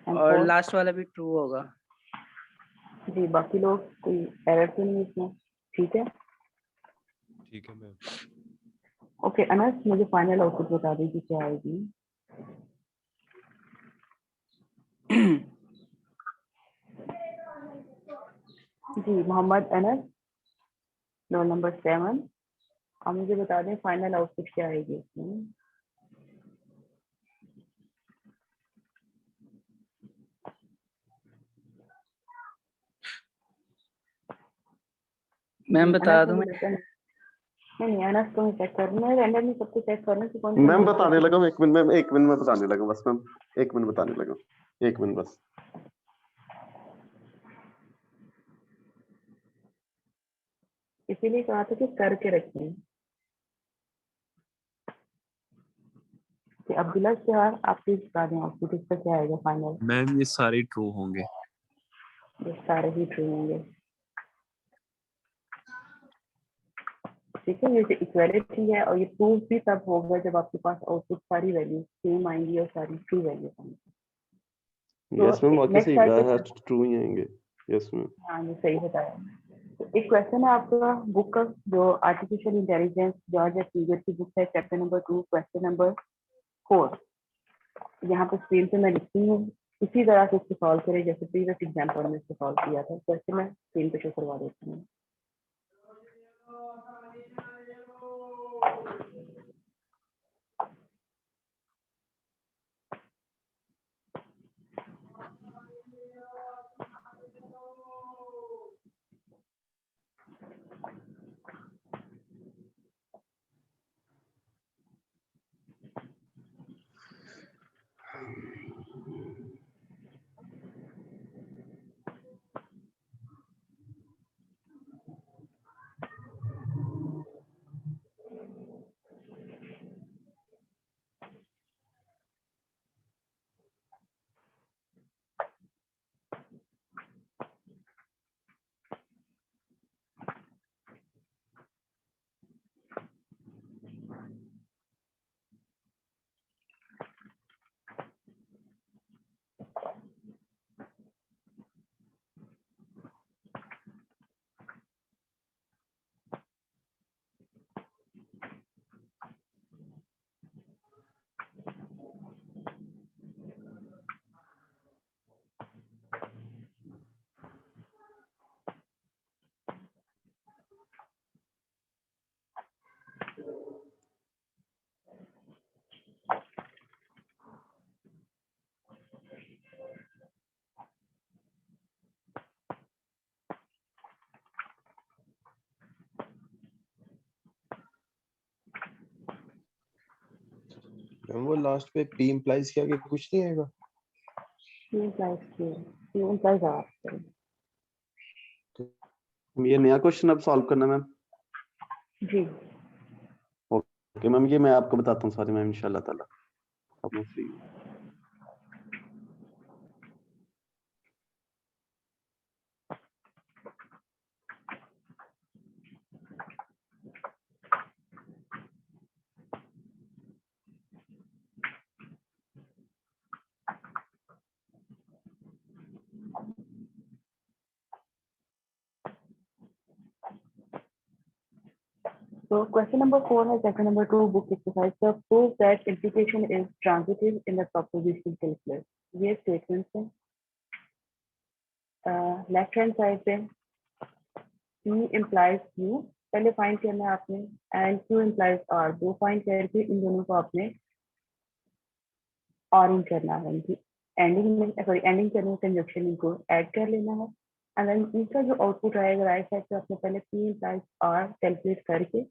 और लास्ट वाला भी ट्रू होगा। जी बाकी लोग कोई एरर तो नहीं इसमें? ठीक है ठीक है मैम। ओके अनस मुझे फाइनल आउटपुट बता दीजिए क्या आएगी। जी मोहम्मद अनस रोल नंबर 7, आप मुझे बता दें फाइनल आउटपुट क्या आएगी इसमें। मैम बता दूं मुझे मैं? लगता है नहीं अनस को मैं चेक करूँ, मैं रैंडमली सबको चेक करूँ कि कौन मैम बताने लगा, मैं 1 मिनट मैम, 1 मिनट में बताने लगा बस मैम, 1 मिनट बताने लगा, 1 मिनट बस। इसीलिए कहा था कि करके रखें। कि अब्दुल्ला शहर आप प्लीज बता दें आउटपुट इसका क्या आएगा फाइनल। मैम ये सारे ट्रू होंगे। ये सारे ही ट्रू होंगे। ठीक है, ये इक्वालिटी है और ये प्रूव भी तब होगा जब आपके पास आउटपुट सारी वैल्यू सेम आएंगी और सारी ट्रू वैल्यू आएंगी। यस मैम बाकी सही नेक्स्ट बताया, ट्रू ही आएंगे। Yes ma'am. हाँ ये सही बताया। तो एक क्वेश्चन है आपका बुक का जो artificial intelligence George F eager की बुक है, चैप्टर नंबर 2 क्वेश्चन नंबर 4। यहाँ पे स्क्रीन पे मैं लिखती हूँ, इसी तरह से इसको सॉल्व करें जैसे प्रीवियस एग्जाम्पल में इसको सॉल्व किया था। क्वेश्चन मैं स्क्रीन पे शो करवा देती हूँ। मैम वो लास्ट पे पी इम्प्लाइज क्या कि कुछ नहीं आएगा? P implies Q, Q implies R. sorry. ये नया क्वेश्चन अब सॉल्व करना मैम। जी ओके मैम, ये मैं आपको बताता हूँ सारे मैम इंशाल्लाह ताला, अब मैं फ्री हूँ। So question number 4 है section number 2 book exercise का prove that implication is transitive in the propositional calculus. ये statements हैं लेफ्ट हैंड साइड पे P implies Q पहले फाइंड करना है आपने एंड Q implies R, दो फाइंड करके इन दोनों को आपने ऑरिंग करना है, इनकी एंडिंग में एंडिंग करने में कंजक्शन इनको ऐड कर लेना है एंड देन इनका जो आउटपुट आएगा राइट साइड पे आपने पहले P implies R कैलकुलेट करके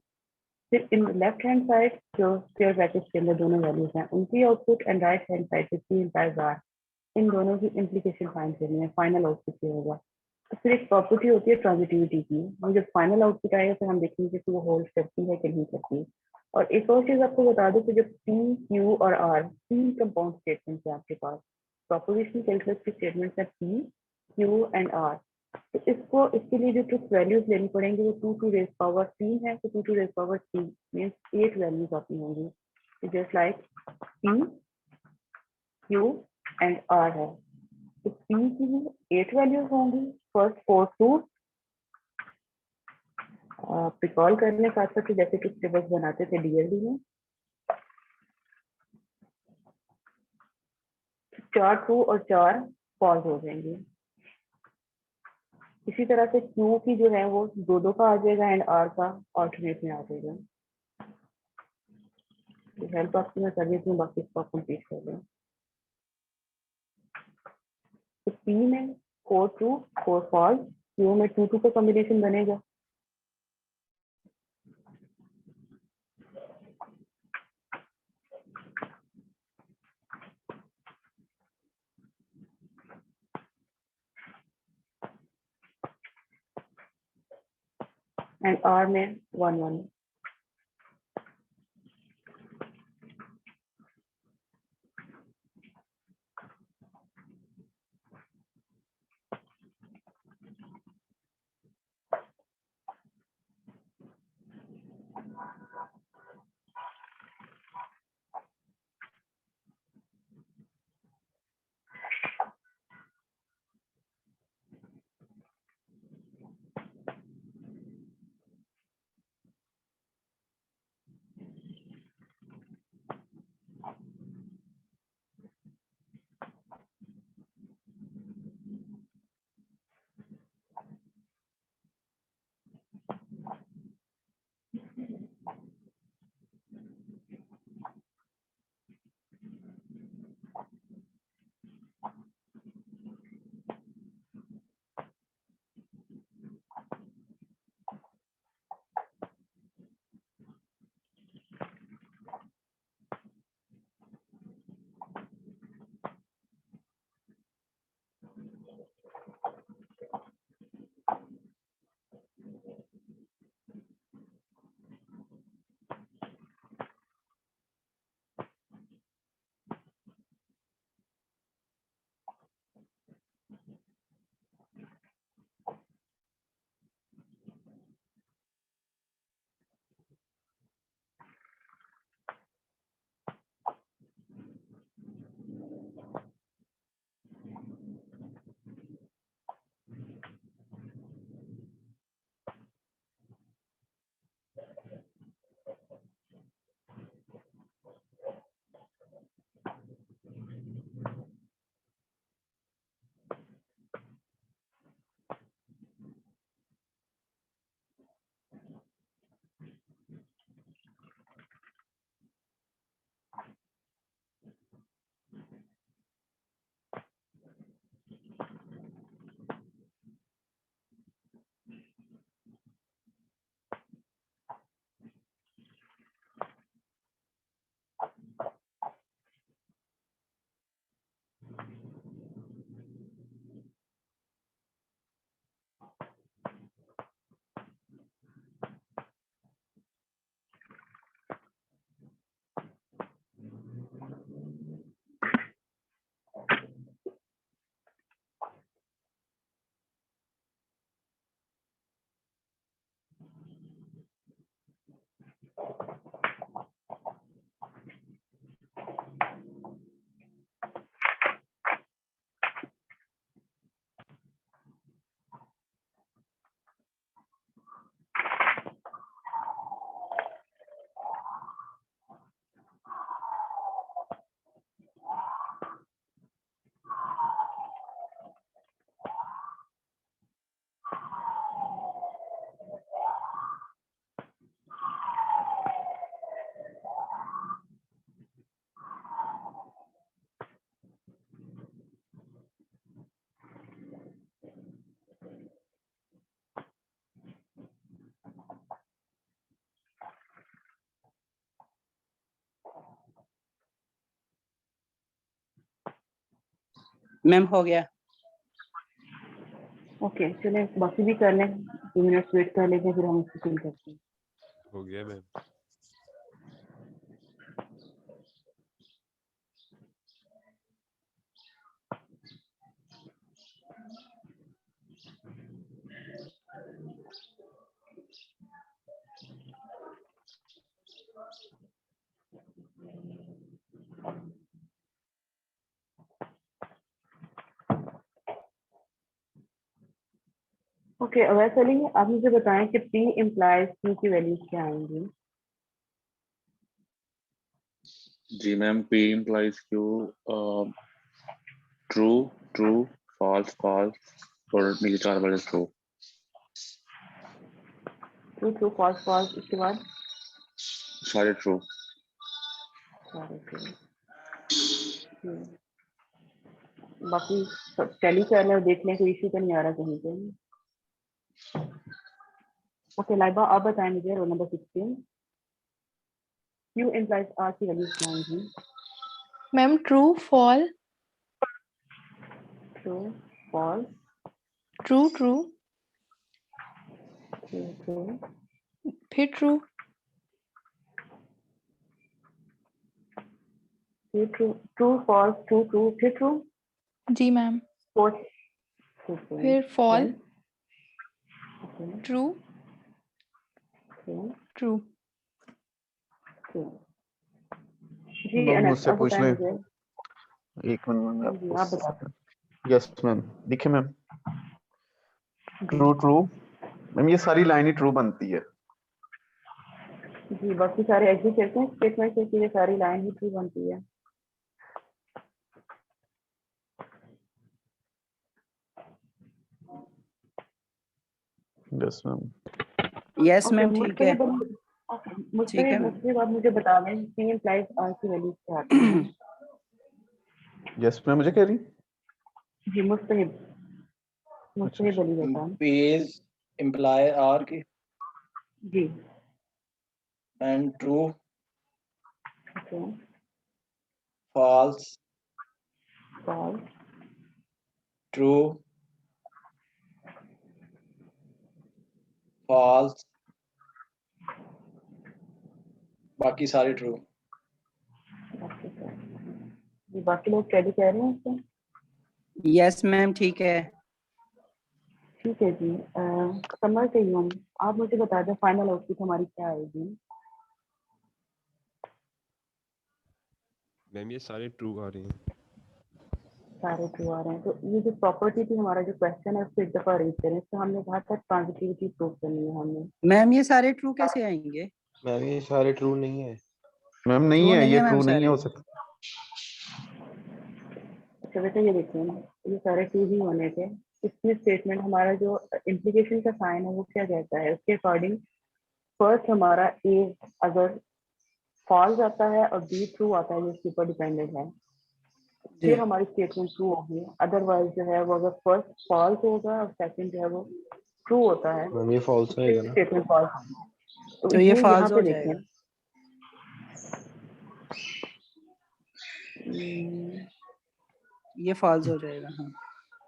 फिर इन लेफ्ट हैंड साइड जो स्क्वायर ब्रैकेट के अंदर दोनों वैल्यूज हैं उनकी output and right hand side पे P implies R इन दोनों की इम्प्लीकेशन फाइंड करनी है, फाइनल आउटपुट क्या होगा। तो फिर एक प्रॉपर्टी होती है ट्रांजिटिविटी की, वो जब फाइनल आउटपुट आएगा फिर हम देखेंगे कि वो होल्ड करती है कि नहीं करती। और एक और चीज आपको बता दूं कि जब P, Q और R तीन कंपाउंड स्टेटमेंट्स हैं आपके पास, प्रोपोजिशनल कैलकुलस के स्टेटमेंट्स हैं P, Q एंड R, तो इसको इसके लिए जो ट्रुथ वैल्यूज लेनी पड़ेंगी वो 2 to raise power 3 है, तो 2 to raise power 3 means 8 values आती होंगी just like P, Q and R है। तो P की भी 8 वैल्यूज होंगी, फर्स्ट 4 टू रिकॉल करने साथ साथ जैसे कुछ टेबल्स बनाते थे डीएलडी में, 4 ट्रू और 4 फॉल्स हो जाएंगे। इसी तरह से Q की जो है वो 2 का आ जाएगा एंड R का ऑल्टरनेट में आ जाएगा। तो हेल्प आपकी मैं सर्विस में बाकी इसको कंप्लीट कर लें। तो P में 4 ट्रू 4 फॉल्स, Q में 2 का कॉम्बिनेशन बनेगा एंड R में 1 1। मैम हो गया। ओके चलें बाकी भी कर लें, 2 मिनट वेट कर लेते हैं फिर हम इसको फिल करते हैं। हो गया मैम। ओके अवैध अली, आप मुझे बताएं कि P implies Q की वैल्यूज क्या आएंगी? जी ma'am, P implies Q true true false false और नीचे 4 वाले true. True true false false, इसके बाद सारे ट्रू। सारे true। बाकी सब टैली कर लें और देख लें कोई इशू तो नहीं आ रहा कहीं पे। ओके लाइबा आप बताएं मुझे roll number 16 Q implies R की वैल्यूज क्या आएंगी? Ma'am true fall true false true true true true फिर true true true false true true फिर ट्रू जी मैम फोर्थ फिर फॉल ट्रू ट्रू जी मैम अनस मुझसे आप पूछ बताएं लें। मुझे। एक मिनट में जी आप बताएं। यस मैम, देखिए मैम, ट्रू ट्रू मैम ये सारी लाइन ही ट्रू बनती है। जी बाकी सारे एग्जिट करते हैं स्टेटमेंट से कि ये सारी लाइन ही ट्रू बनती है। Yes ma'am. Yes okay ma'am ठीक है। ठीक है मैम। मुझसे आप मुझे बता दें P implies R की वैल्यूज क्या आती है? यस मैम, मुझे कह रही जी मुस्तहिब अली बताएं। P imply R की जी and true okay false false true false बाकी सारे ट्रू। जी बाकी लोग कैडी कह रहे हैं इसको? यस मैम ठीक है। ठीक है जी समर से यूं आप मुझे बता दें फाइनल आउटपुट हमारी क्या आएगी? मैम ये सारे ट्रू आ रहे हैं। सारे ट्रू आ रहे हैं तो ये जो प्रॉपर्टी थी हमारा जो क्वेश्चन है उसको एक दफा रीड करें। तो हमने कहा था ट्रांजिटिविटी प्रूव करनी है हमने। मैम ये सारे ट्रू कैसे आएंगे? मैम ये सारे ट्रू नहीं है। मैम नहीं True है, नहीं ये है मैम ट्रू नहीं सारे। हो सकता। अच्छा बेटा ये देखिए ना ये सारे ट्रू ही होने थे। इसमें स्टेटमेंट हमारा जो इम्प्लीकेशन का साइन है वो क्या कहता है उसके अकॉर्डिंग फर्स्ट हमारा ए अगर फॉल्स आता है और बी ट्रू आता है जो इसके ऊपर डिपेंडेंट है फिर हमारी स्टेटमेंट ट्रू होगी। अदरवाइज जो है वो अगर फर्स्ट फॉल्स होगा और सेकंड जो है वो ट्रू होता है मैम ये फॉल्स आएगा ना। स्टेटमेंट फॉल्स होगी। तो ये यहाँ फॉल्स पे हो देखें जाएगा। ये फॉल्स हो जाएगा। हाँ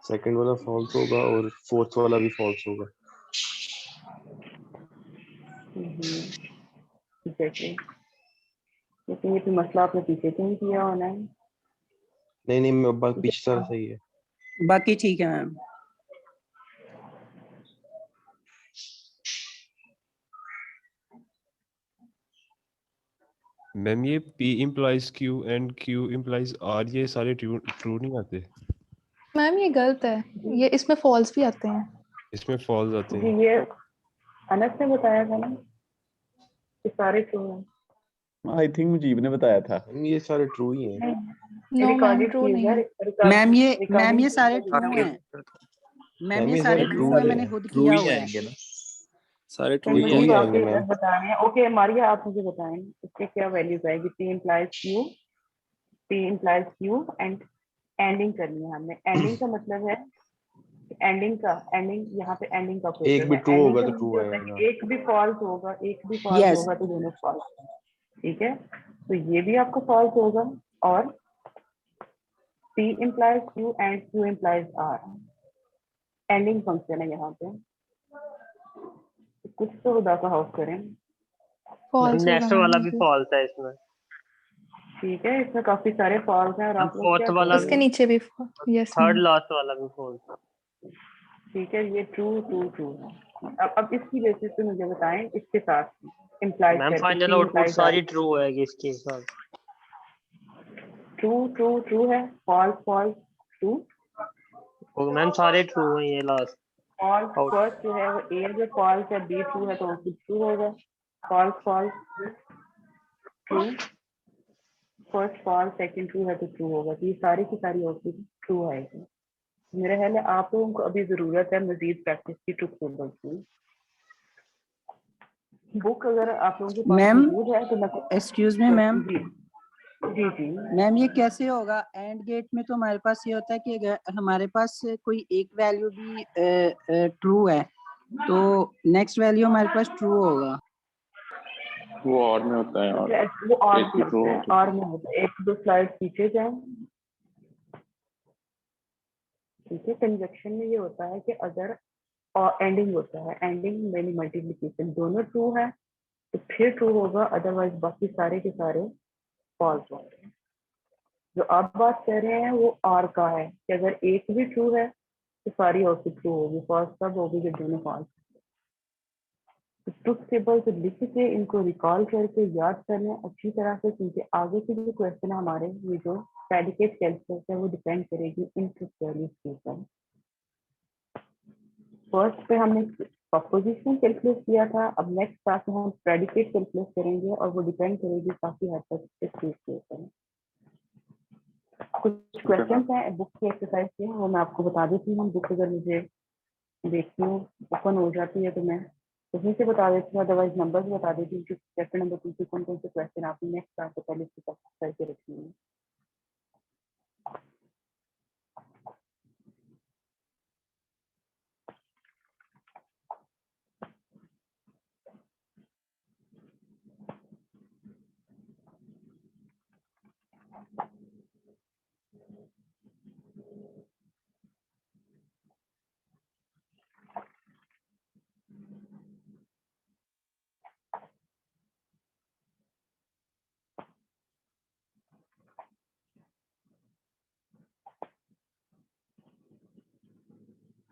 सेकंड वाला फॉल्स होगा और फोर्थ वाला भी फॉल्स होगा। एग्जैक्टली लेकिन ये तो मसला आपने पीछे से ही किया होना है। नहीं मैं बात पीछे सारा सही है। बाकी ठीक है मैम। मैम ये P implies Q and Q implies R ये सारे ट्रू नहीं आते। मैम ये गलत है, ये इसमें फॉल्स भी आते हैं। इसमें फॉल्स आते जी हैं। ये अनस ने बताया था ना ये सारे ट्रू हैं। आई थिंक मुजीब ने बताया था। ये सारे ट्रू ही हैं। नो मैम ट्रू नहीं है। मैम ये सारे ट्रू हैं। मैम ये सारे ट्रू है, मैंने खुद किया हुआ है। सारे ट्रू मुझे ही तो आएंगे आपके मैम। बताने हैं। ओके मारिया आप मुझे बताएं इसके क्या वैल्यूज आएगी? P implies Q and ending करनी है हमने। एंडिंग का मतलब है एंडिंग यहाँ पे एंडिंग का प्रोसेस एक भी ट्रू होगा तो ट्रू आएगा। एक भी फॉल्स होगा तो दोनों फॉल्स। ठीक है तो ये भी आपको फॉल्स होगा और P implies Q and Q implies R. Ending function है यहाँ पे, कुछ तो खुदा का खौफ करें। फॉल्स नेक्स्ट वाला भी फॉल्स है इसमें। ठीक है, इसमें काफी सारे फॉल्स हैं और आप लोग फोर्थ क्या वाला इसके नीचे भी यस थर्ड लास्ट वाला भी फॉल्स। ठीक है, ये ट्रू ट्रू ट्रू है। अब इसकी बेसिस पे मुझे बताएं इसके साथ इम्प्लाइज मैम फाइनल आउटपुट सारी ट्रू है इसके साथ। ट्रू ट्रू ट्रू है, फॉल्स फॉल्स ट्रू। मैम सारे ट्रू हैं ये लास्ट। फॉल्स फर्स्ट जो है वो ए जो फॉल्स है, बी ट्रू है तो वो ट्रू होगा। False false true, first false second true है तो ट्रू होगा। तो ये सारी की सारी आउटपुट ट्रू आएगी। मेरा ख्याल है आप लोगों को अभी जरूरत है मजीद प्रैक्टिस की ट्रुथ टेबल की। बुक अगर आप लोगों के पास मैम मौजूद है तो मैं एक्सक्यूज मी मैम। जी जी जी मैम ये कैसे होगा? एंड गेट में तो हमारे पास ये होता है कि अगर हमारे पास कोई एक वैल्यू भी ट्रू है तो नेक्स्ट वैल्यू हमारे पास ट्रू होगा। वो और में होता है और वो और एक ही true होता है। और में होता है। एक दो स्लाइड पीछे जाएं। ठीक है, कंजक्शन में ये होता है कि अगर और एंडिंग होता है, एंडिंग मेनी मल्टीप्लिकेशन दोनों ट्रू है तो फिर ट्रू होगा, अदरवाइज बाकी सारे के सारे फॉल्स होंगे। जो आप बात कर रहे हैं वो आर का है कि अगर एक भी ट्रू है तो सारी आउटपुट ट्रू होगी, फॉल्स तब होगी जब दोनों फॉल्स। ट्रुथ टेबल से लिख के इनको रिकॉल करके याद कर लें अच्छी तरह से, क्योंकि आगे के जो क्वेश्चन है हमारे ये जो प्रेडिकेट कैलकुलस है वो डिपेंड करेगी इन ट्रुथ वैल्यूज के ऊपर। फर्स्ट पे हमने प्रोपोजिशन कैलकुलेट किया था, अब नेक्स्ट क्लास में हम प्रेडिकेट कैलकुलेट करेंगे और वो डिपेंड करेगी काफी हद तक इस चीज के ऊपर। कुछ क्वेश्चंस हैं बुक की एक्सरसाइज के, वो मैं आपको बता देती हूँ। बुक अगर मुझे देखती हूँ ओपन हो जाती है तो मैं उसी से बता देती हूँ, अदरवाइज नंबर्स बता देती हूँ कि चैप्टर नंबर 2 के कौन कौन से क्वेश्चन आपने नेक्स्ट क्लास से पहले इसकी प्रैक्टिस करके रखनी है।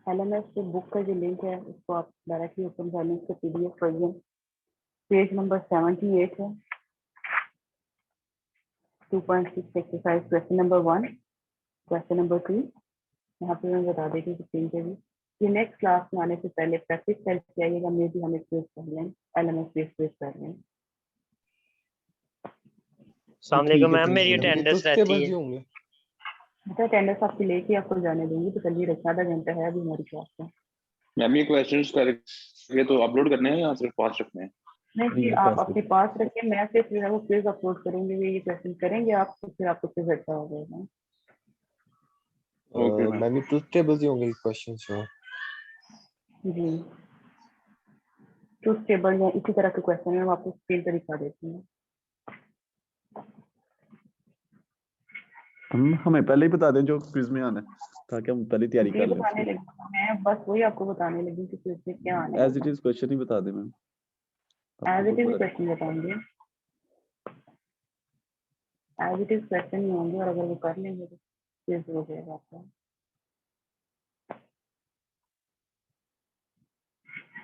LMS के बुक का जो लिंक है उसको आप डायरेक्टली ओपन कर लें, इसका PDF वर्जन पेज नंबर 78 है। 2.6 exercise question number 1, question number 2 यहाँ पे मैं बता देती हूँ स्क्रीन पे भी। ये नेक्स्ट क्लास में आने से पहले प्रैक्टिस करके आइएगा, मे भी हम क्विज कर लें, LMS बेस्ड क्विज कर लें। अस्सलाम वालेकुम मैम, मेरी अटेंडेंस रहती है। बेटा अटेंडेंस आपकी लेके आपको जाने दूंगी, तो चलिए रखना, आधा घंटा है अभी हमारी क्लास में। मैम ये क्वेश्चंस करके तो अपलोड करने हैं या सिर्फ पास रखने हैं? नहीं जी, आप अपने पास रखिए, मैं सिर्फ जो है वो क्विज अपलोड करेंगे, ये क्वेश्चन करेंगे आप, तो फिर आपको क्विज अच्छा हो जाएगा। ओके मैम ये ट्रुथ टेबल ही होंगे क्वेश्चंस जो। जी ट्रुथ टेबल या इसी तरह के क्वेश्चन है, मैं आपको स्क्रीन पर दिखा देती हूँ। हमें पहले ही बता दें जो क्विज में आना है ताकि हम पहले तैयारी जी कर लें। बताने लगी, मैं बस वही आपको बताने लगी कि क्विज में क्या आना है। एज इट इज क्वेश्चन ही बता दें ma'am. As it is question बताएंगे, एज इट इज क्वेश्चन ही होंगे, और अगर वो कर लेंगे तो क्विज हो जाएगा आपका।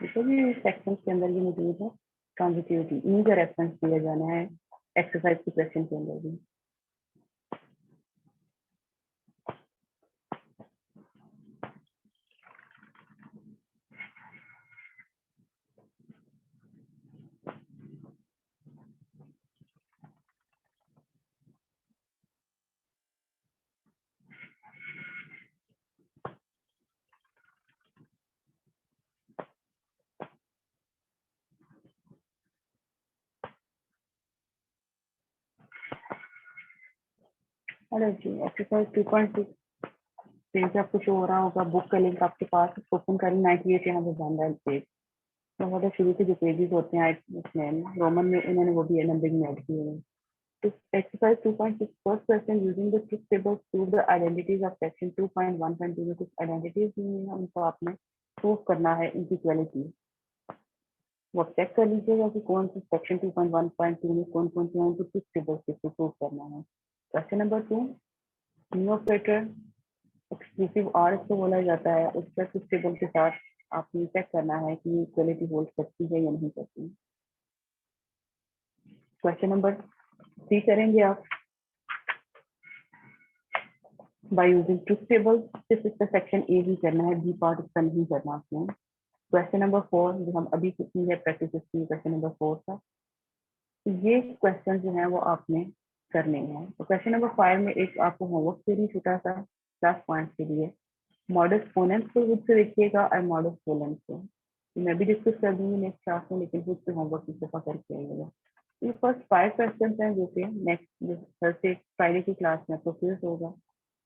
देखो जी सेक्शन के अंदर ये मौजूद है, ट्रांजिटिविटी, इन्हीं का रेफरेंस दिया जाना है एक्सरसाइज के क्वेश्चन के अंदर भी। हेलो जी, एक्सरसाइज 2.6 पेज आपको शो हो रहा होगा, बुक का लिंक आपके पास, ओपन करें 98 यहाँ पे बन रहा है पेज। तो शुरू के जो पेजेस होते हैं उसमें रोमन में इन्होंने वो भी नंबरिंग में ऐड किए हैं। To exercise 2.6 first question using the truth table prove the identities of section 2.1.2 में कुछ identities दी हुई हैं, उनको आपने prove करना है इनकी इक्वालिटी। वो चेक कर लीजिएगा कि कौन से सेक्शन 2.1.2 में कौन कौन से हैं, उनको truth table से प्रूव करना है। Question number 2, new operator exclusive और इसको बोला जाता है, उसका truth table के साथ आपने चेक करना है कि इक्वालिटी होल्ड करती है या नहीं करती। क्वेश्चन नंबर 3 करेंगे आप बाय यूजिंग ट्रुथ टेबल। सिर्फ इसका सेक्शन ए ही करना है, बी पार्ट इसका नहीं करना आपने। क्वेश्चन नंबर 4 जो हम अभी की है प्रैक्टिस की क्वेश्चन नंबर 4 का, तो ये क्वेश्चन जो है वो आपने करने हैं। तो क्वेश्चन नंबर 5 में एक आपको होमवर्क दे रही छोटा सा क्लास पॉइंट के लिए, मॉडल पोनेंट्स को खुद से देखिएगा और मॉडल पोलेंट्स को मैं भी डिस्कस कर दूंगी नेक्स्ट क्लास में, लेकिन खुद से होमवर्क इस दफा करके आइएगा। ये फर्स्ट 5 क्वेश्चन हैं जो कि नेक्स्ट थर्सडे फ्राइडे की क्लास में प्रोसेस होगा,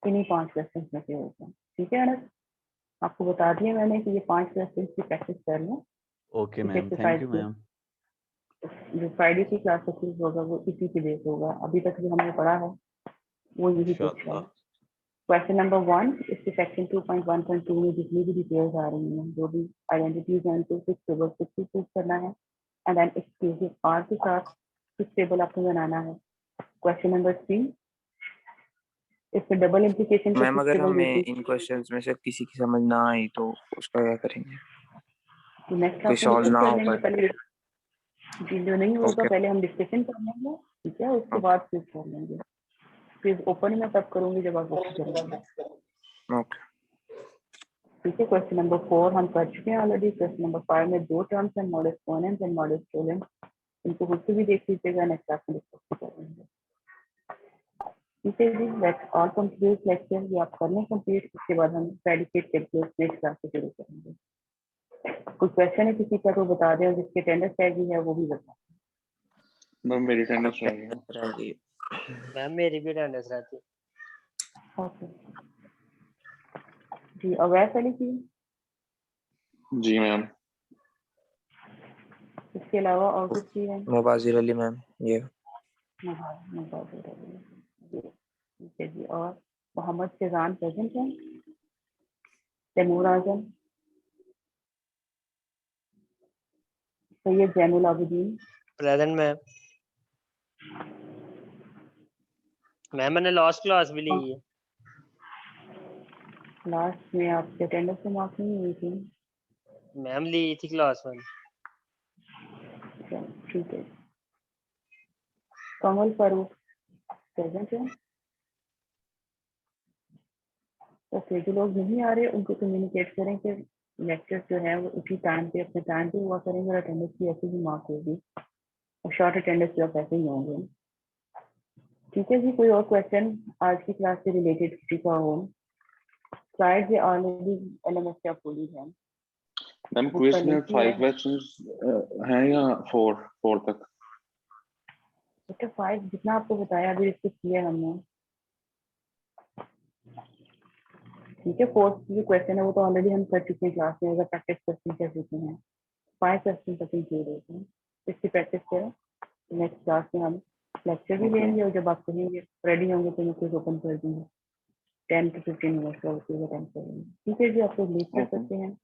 इन्हीं 5 क्वेश्चन में से होगा। ठीक है अनस, आपको बता दिया मैंने कि ये 5 क्वेश्चन की प्रैक्टिस कर लें। Okay ma'am, thank you ma'am. जो फ्राइडे की क्लास प्रोसेस होगा वो इसी के बेस होगा, अभी तक जो हमने पढ़ा है वो यही कुछ है। क्वेश्चन नंबर 1 इसके सेक्शन 2.1.2 में जितनी भी डिटेल्स आ रही हैं, जो भी आइडेंटिटीज हैं, उनको 6 टेबल से प्रूव करना है एंड देन एक्सक्लूसिव आर के साथ 6 टेबल आपको बनाना है। क्वेश्चन नंबर 3 इसमें डबल इंप्लीकेशन मैम अगर हमें इन क्वेश्चंस में से किसी की समझ ना आई तो उसका क्या करेंगे? तो नेक्स्ट कोई सॉल्व ना हो पाए पहले जो नहीं होगा पहले हम डिस्कशन कर लेंगे, ठीक है, उसके बाद फिर कर लेंगे। फिर ओपन में तब करूंगी जब आप ओपन करेंगे। ओके ठीक है, क्वेश्चन नंबर 4 हम कर चुके हैं ऑलरेडी। क्वेश्चन नंबर 5 में 2 टर्म्स हैं, मॉडल पोनेंट एंड मॉडल स्टोलेंट, इनको खुद से भी देख लीजिएगा, नेक्स्ट क्लास में डिस्कस करेंगे। ठीक है जी, लेट्स ऑल कंप्लीट लेक्चर, ये आप कर लें कंप्लीट, उसके बाद हम प्रेडिकेट कैलकुलस नेक्स्ट क्लास से शुरू करेंगे। कोई क्वेश्चन है किसी का तो बता दें, जिसके अटेंडेंस रहेगी है वो भी बता। मैम मेरी अटेंडेंस रहेगी। मैम मेरी भी अटेंडेंस रहती है। ओके जी, अवैस अली की जी मैम। इसके अलावा और कुछ चीज है? मुबाजिर अली मैम, ये मुबाजिर अली, ठीक है जी। और मोहम्मद शेजान प्रेजेंट है? तैमूर आजम, सैयद जैनुल आबिदीन प्रेजेंट मैम मैंने लास्ट क्लास भी ली है। लास्ट में आपके अटेंडेंस में मार्क्स नहीं हुई थी? मैम ली थी क्लास में। ठीक है। कमल फारूक प्रेजेंट है? ओके, जो लोग नहीं आ रहे उनको कम्युनिकेट करें कि लेक्चर जो है वो उसी टाइम पे अपने टाइम पे हुआ करेंगे और अटेंडेंस की ऐसे ही मार्क होगी और शॉर्ट अटेंडेंस जो ऐसे ही होंगे। ठीक है जी, कोई और क्वेश्चन आज की क्लास से रिलेटेड किसी का हो? स्लाइड ये ऑलरेडी एलएमएस का फुली है। मैम क्विज में 5 क्वेश्चंस हैं या 4 तक? बेटा 5 जितना आपको बताया अभी डिस्कस किया हमने। ठीक है, 4th जो क्वेश्चन है वो तो ऑलरेडी हम कर चुके हैं क्लास में, अगर प्रैक्टिस क्वेश्चन कर चुके हैं। 5 क्वेश्चन तक इंक्लूड होते हैं, इसकी प्रैक्टिस करें। नेक्स्ट क्लास में हम लेक्चर भी लेंगे और जब आप कहेंगे रेडी होंगे तो मैं कुछ ओपन कर दूंगी 10 to 15 मिनट का अटेंड करेंगे। ठीक है जी, आप लोग लीव कर सकते हैं।